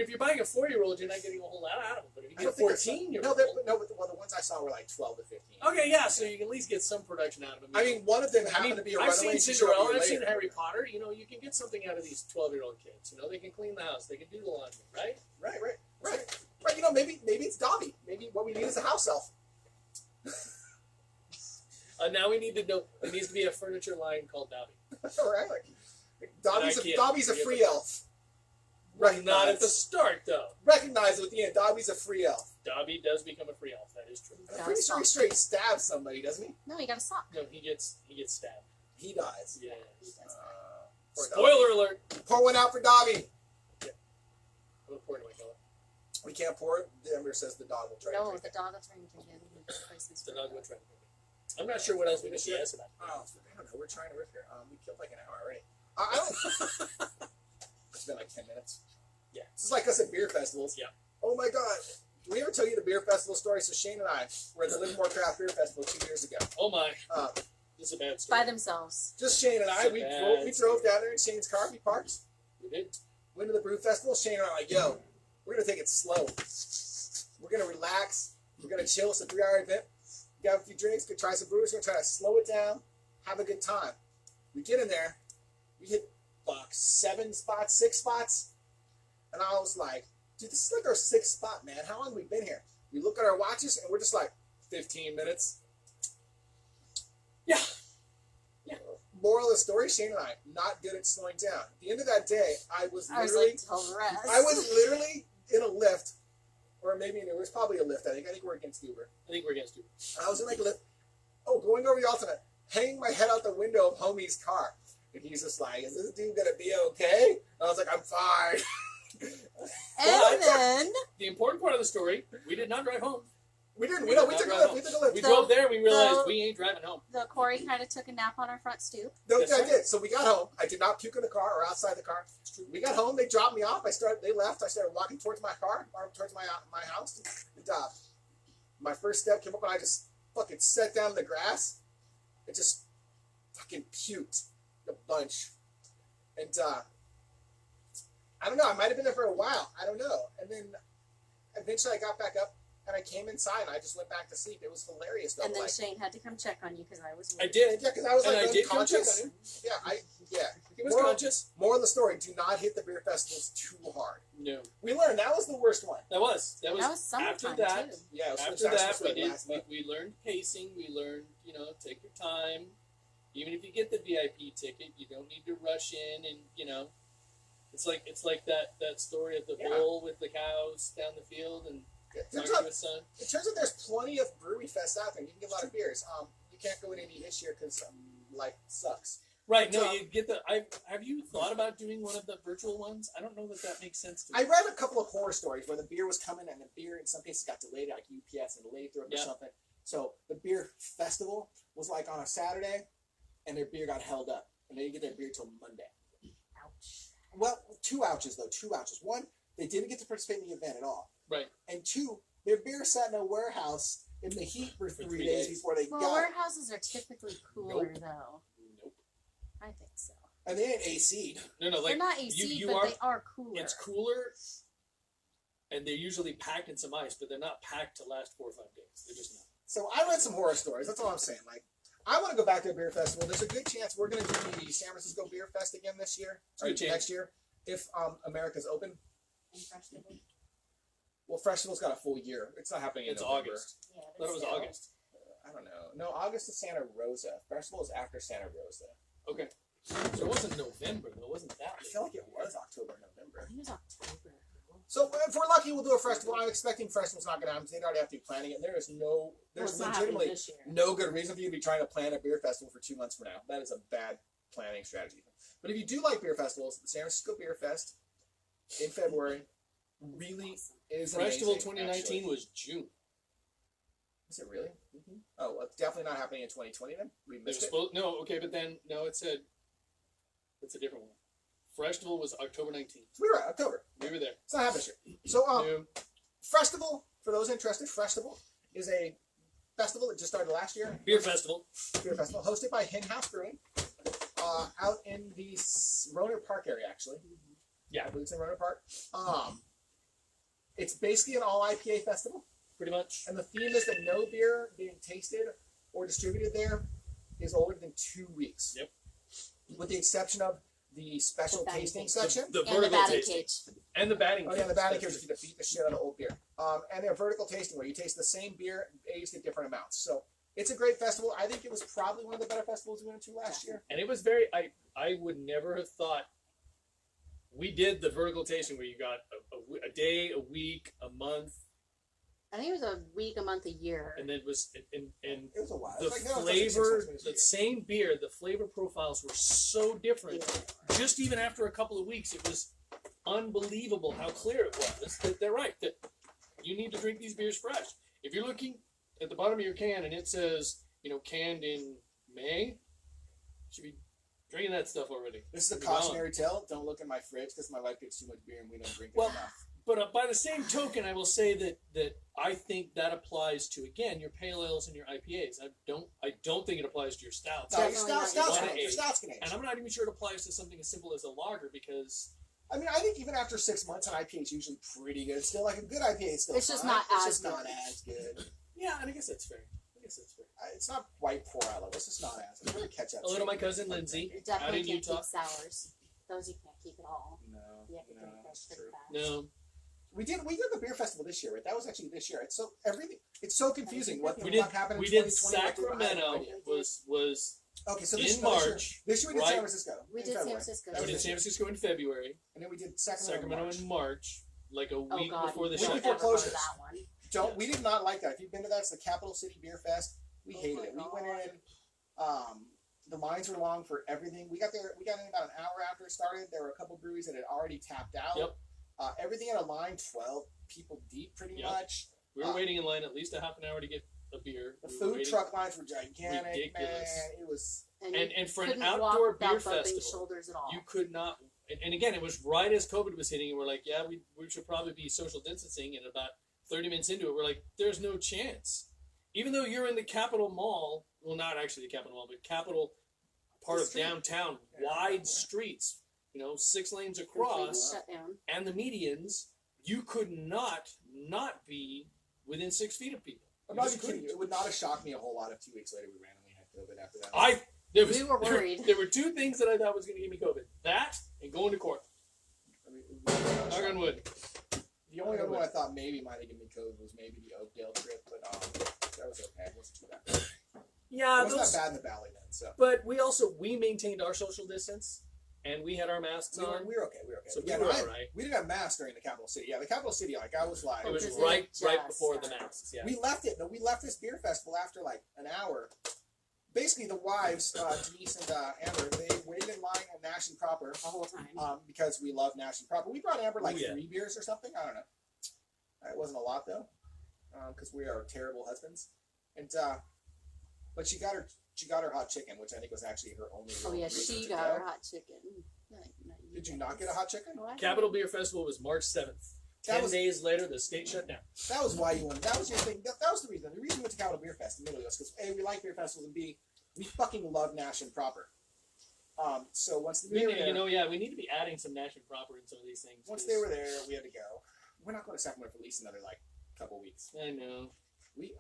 you're buying a 4-year-old, you're not getting a whole lot out of them. But if you get a 14-year-old, But the ones I saw were like 12 to 15. okay, yeah, so you can at least get some production out of them. I mean, one of them happened to be a I've runaway. seen She showed up Cinderella, a year I've seen later. Harry Potter. You can get something out of these 12-year-old kids. They can clean the house, they can do the laundry, right? Right. Maybe it's Dobby. Maybe what we need is a house elf. Now we need to know. There needs to be a furniture line called Dobby. Right. Like, Dobby's a IKEA. free elf. Not at the start, though. Recognize it at the end. Dobby's a free elf. Dobby does become a free elf. That is true. I'm pretty sure he straight stabs somebody, doesn't he? No, he got a sock. No, he gets stabbed. He dies. Yeah. He does. Poor Spoiler alert. Dobby. Pour one out for Dobby. What point do I go? We can't pour it. Denver says the dog will try to No, drink the it. dog will try and drink it. And he places The dog would try to do it. I'm not sure what else we can guess about. Oh, I don't know. We're trying to rip here. We killed like an hour already. I don't. It's been like 10 minutes. Yeah. This is like us at beer festivals. Yeah. Oh my God. Did we ever tell you the beer festival story? So Shane and I were at the Livermore Craft Beer Festival 2 years ago. Oh my. Uh, This is a bad story. by themselves. just Shane and I. It's a We bad drove down there in Shane's car. We parked. We did. Went to the brew festival. Shane and I were like, yo, we're going to take it slow. We're going to relax. We're going to chill. It's a 3-hour event. We got a few drinks. Could try some brews. We're going to try to slow it down. Have a good time. We get in there. We hit like 7 spots, 6 spots. And I was like, dude, this is like our 6th spot, man. How long have we been here? We look at our watches and we're just like, 15 minutes. Yeah. Moral of the story, Shane and I, not good at slowing down. At the end of that day, I was I was literally like, tell the rest. I was literally in a lift, or maybe it was probably a lift. I think we're against Uber. I think we're against you. I was in like a lift. Oh, going over the alternate, hanging my head out the window of homie's car, and he's just like, "Is this dude gonna be okay?" And I was like, "I'm fine." And then The important part of the story: we did not drive home. We didn't. We We did took not a drive lift. home. We took a lift. We So- drove there. We realized so- we ain't driving home. the Corey kind of took a nap on our front stoop. No, Yes, I sir. did. So we got home. I did not puke in the car or outside the car. We got home. They dropped me off. They left. I started walking towards my car, or towards my house. And my first step came up, and I just fucking sat down in the grass. It just fucking puked a bunch. And I don't know. I might have been there for a while. I don't know. And then eventually I got back up. And I came inside and I just went back to sleep. It was hilarious though. And then Like, Shane had to come check on you because I was. I worried. did. yeah, because I was And like I did come check unconscious. on him. Yeah. He was Moral- conscious. More of the story: do not hit the beer festivals too hard. No, We learned that was the worst one. that was That was after summertime that. too. Yeah, it was After actually that, supposed to be we last did. month. We learned pacing. We learned, take your time. Even if you get the VIP ticket, you don't need to rush in and, it's like that story of the bull with the cows down the field and It talking turns, to his son. there's plenty of brewery fests out there. You can get a lot of beers. You can't go in any this year because life sucks. Right, no, you get have you thought about doing one of the virtual ones? I don't know that makes sense to me. I read a couple of horror stories where the beer was coming and the beer in some cases got delayed, like UPS and Lathrop or something. So the beer festival was like on a Saturday, and their beer got held up, and they didn't get their beer till Monday. Ouch. Well, 2 ouches though. 2 ouches. One, they didn't get to participate in the event at all. Right. And 2, their beer sat in a warehouse in the heat for 3 days before they Well, got it. warehouses are typically cooler, though. Nope. I think so. And they ain't AC'd. No, like They're not AC, you but are, they are cooler. It's cooler, and they're usually packed in some ice, but they're not packed to last 4 or 5 days. They're just not. So I read some horror stories. That's all I'm saying. Like, I want to go back to a beer festival. There's a good chance we're going to do the San Francisco Beer Fest again this year, or next year, if America's open. And festival. Well, festival's got a full year. It's not happening in It's November. August. Yeah, I but thought it was still. August. I don't know. No, August is Santa Rosa. Festival is after Santa Rosa. Okay. So it wasn't November, though. It wasn't that I late. feel like it was October, November. I think it was October. So if we're lucky, we'll do a festival. I'm expecting festival's not going to happen. They'd already have to be planning it. There's It's not happening legitimately this year. no good reason for you to be trying to plan a beer festival for 2 months from now. That is a bad planning strategy. But if you do like beer festivals, the San Francisco Beer Fest in February really is Festival amazing, 2019 actually. was June. Is it really? Mm-hmm. Oh, well, it's definitely not happening in 2020 then. We It was missed it. supposed, no, okay, but then, no, it said, it's a different one. Festival was October 19th. So we were right, October. We were there. It's not happening this year. So No. Festival, for those interested, Festival is a festival that just started last year. Beer festival. Beer festival hosted by Hen House Brewing, out in the Roner Park area, actually. Yeah. I believe it's in Roner Park. It's basically an all IPA festival, Pretty much. and the theme is that no beer being tasted or distributed there is older than 2 weeks. Yep. With the exception of the special The batting tasting cage. section. The And the vertical batting tasting. cage. And the batting Oh yeah, the batting cage. cage is going to beat the shit out of old beer. And their vertical tasting where you taste the same beer aged at different amounts. So it's a great festival. I think it was probably one of the better festivals we went to last year. And it was very, I would never have thought, we did the vertical tasting where you got a day, a week, a month, I think it was a week, a month, a year. and then it was, and It was a while. the It was like, no, it's like 6 flavor, months, maybe it's a the year. same beer, the flavor profiles were so different. Yeah. Just even after a couple of weeks, it was unbelievable how clear it was. That they're right, that you need to drink these beers fresh. If you're looking at the bottom of your can and it says, canned in May, you should be drinking that stuff already. This is a You're gone. cautionary tale. Don't look in my fridge because my wife gets too much beer and we don't drink it Well, enough. But by the same token, I will say that I think that applies to, again, your pale ales and your IPAs. I don't think it applies to your stouts. No, your Definitely not. stouts Wanna can age. Your age. stouts can age. And I'm not even sure it applies to something as simple as a lager because I mean, I think even after 6 months, an IPA is usually pretty good. Still, like a good IPA is still It's just fine. not It's as just good. not as good. yeah, and I guess that's fair. It's not white pour out level. It's just not as. I'm gonna catch up. A little my cousin Lindsay You out definitely in can't Utah. keep sours. Those you can't keep at all. No, You have to drink those that's pretty true. fast. No, We did the beer festival this year, right? That was actually this year. It's so everything. It's so confusing. What we did. what happened in We did 2020, what did- I have no Sacramento idea. was Okay, so in this March, This year we did right? San Francisco. We in did San February. Francisco. That we was did this San year. Francisco in February, And then we did Sacramento in March, like a Oh week God, before the we Week would shutdown. before never go to closures. that one. We did not like that. If you've been to that, it's the Capital City Beer Fest. We hated my it. We God. went in. The lines were long for everything. We got there. We got in about an hour after it started. There were a couple breweries that had already tapped out. Yep. Everything had a line 12 people deep, pretty Yep. much. We were waiting in line at least a half an hour to get a beer. The We were food waiting- truck lines were gigantic, Ridiculous. man. It was. And for an couldn't outdoor walk beer without bumping festival, shoulders at all. you could not. And again, it was right as COVID was hitting, and we're like, yeah, we should probably be social distancing. And about 30 minutes into it, we're like, there's no chance. Even though you're in the Capitol Mall, well, not actually the Capitol Mall, but Capitol part of Street. downtown, Yeah. wide streets, 6 lanes Completely across, shut down. and the medians, you could not be within 6 feet of people. I'm You not just even kidding you. couldn't. It would not have shocked me a whole lot if 2 weeks later we randomly had COVID after that. We were worried. There were 2 things that I thought was going to give me COVID: that and going to court. I mean, it would not have Knock shocked on me. wood. The only other one I thought maybe might have given me COVID was maybe the Oakdale trip, but that was okay. It wasn't too bad. Yeah, It wasn't those, that bad in the valley then. So but we maintained our social distance, and we had our masks on. we were okay. We were okay. So we yeah, were no, all right. We didn't have masks during the capital city. Yeah, the capital city. Like I was like, It was Because right it just before the started. masks. Yeah. we left it. No, we left this beer festival after like an hour. Basically, the wives, Denise and Amber, they waited in line at Nash and Proper The whole time. because we love Nash and Proper. We brought Amber like Oh, yeah. 3 beers or something. I don't know. It wasn't a lot though, because we are terrible husbands. And but she got her hot chicken, which I think was actually her only. Oh real yeah, reason she to got go. her hot chicken. Did you not get a hot chicken? Oh, I Capital Beer Festival was March 7th. That 10 was- days later, the state shut down. That was why you went. That was your thing. That was the reason. The reason we went to Capital Beer Fest immediately was because A, we like beer festivals, and B, we fucking love Nash and Proper. So once We they were need, there, we need to be adding some Nash and Proper in some of these things. once 'cause- they were there, we had to go. We're not going to Sacramento for at least another like couple weeks. I know.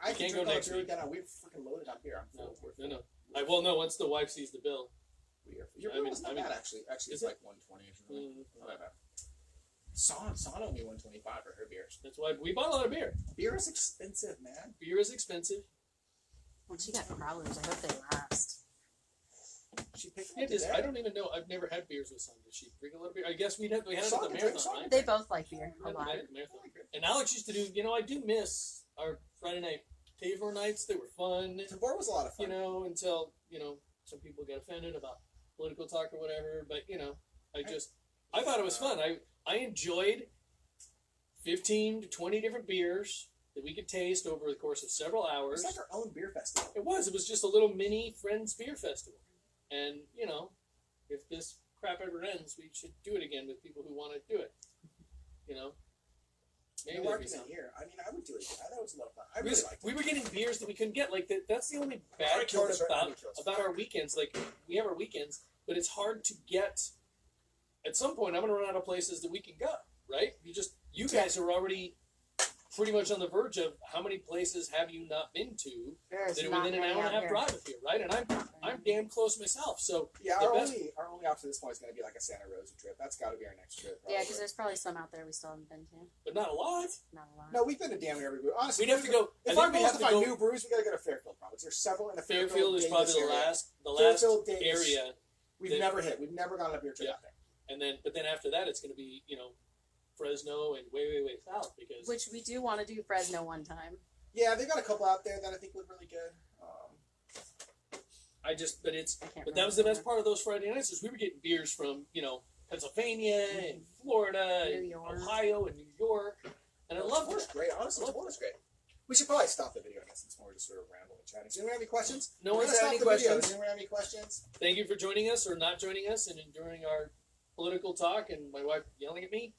I can't can go drink all next the beer we week. got. We're freaking loaded on beer. I'm No, full. no. Well, no. Once the wife sees the bill. Your I bill mean- was not I mean- bad actually. Actually, Is it's it? like 120 or something. Mm, Not that bad. Son owed me 125 for her beers. That's why we bought a lot of beer. Beer is expensive, man. Beer is expensive. Well, she got growlers. I hope they last. She picked Yeah, up today. I don't even know. I've never had beers with Son. Did she drink a lot of beer? I guess we had it at Son the can drink marathon, some. right? They both like beer a At the lot. marathon. And Alex used to do. I do miss our Friday night Tavor nights. They were fun. Tabor was a lot of fun. Until some people get offended about political talk or whatever. But I thought it was fun. I enjoyed 15 to 20 different beers that we could taste over the course of several hours. It's like our own beer festival. It was just a little mini Friends beer festival. And, if this crap ever ends, we should do it again with people who want to do it. Maybe No that'd be argument something. here. I mean, I would do it again. I thought it was a lot of fun. I We, really liked it. we were getting beers that we couldn't get. Like that's the only I bad killed part this, right? I killed this. about our weekends. Like we have our weekends, but it's hard to get. At some point, I'm going to run out of places that we can go. Right? You guys are already pretty much on the verge of how many places have you not been to There's that are not within an many hour and a out half here. drive of here, right? And I'm damn close myself. So Yeah, the our best- only option at this point is going to be like a Santa Rosa trip. That's got to be our next trip. Yeah, because probably. there's probably some out there we still haven't been to. but not a lot. Not a lot. No, we've been to damn near every brew. Honestly, We'd have to go. I If think our we'd goal is have to to find go. new brews, we got to go to Fairfield. Probably there's several in the Fairfield is Davis probably the area. last Fairfield, Davis. area, We've that- never hit. We've never gone on a beer trip Yeah. out there. but then after that, it's going to be Fresno and way south because Which we do want to do Fresno one time. Yeah, they've got a couple out there that I think look really good. but that was the best part of those Friday nights is we were getting beers from Pennsylvania and Florida New and York. Ohio and New York, and I loved Tabor's it. great. Honestly, Tabor's great. We should probably stop the video now since we're just sort of rambling and chatting. Does anyone have any questions? No We're one's gonna had any stop the video. questions. Does anyone have any questions? Thank you for joining us or not joining us and enduring our political talk and my wife yelling at me,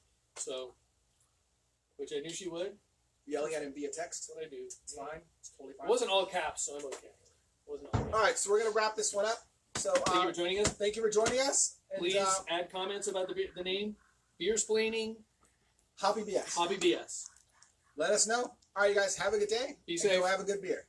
which I knew she would. Yelling at him via text. That's what I do. It's fine. It's totally It fine. wasn't all caps, so I'm okay. It wasn't all caps. All right, so we're gonna wrap this one up. So Thank you for joining us. thank you for joining us. And, Please add comments about the name, Beer Splaining, Hobby BS. Hobby BS. Let us know. All right, you guys have a good day. Be and safe. Go have a good beer.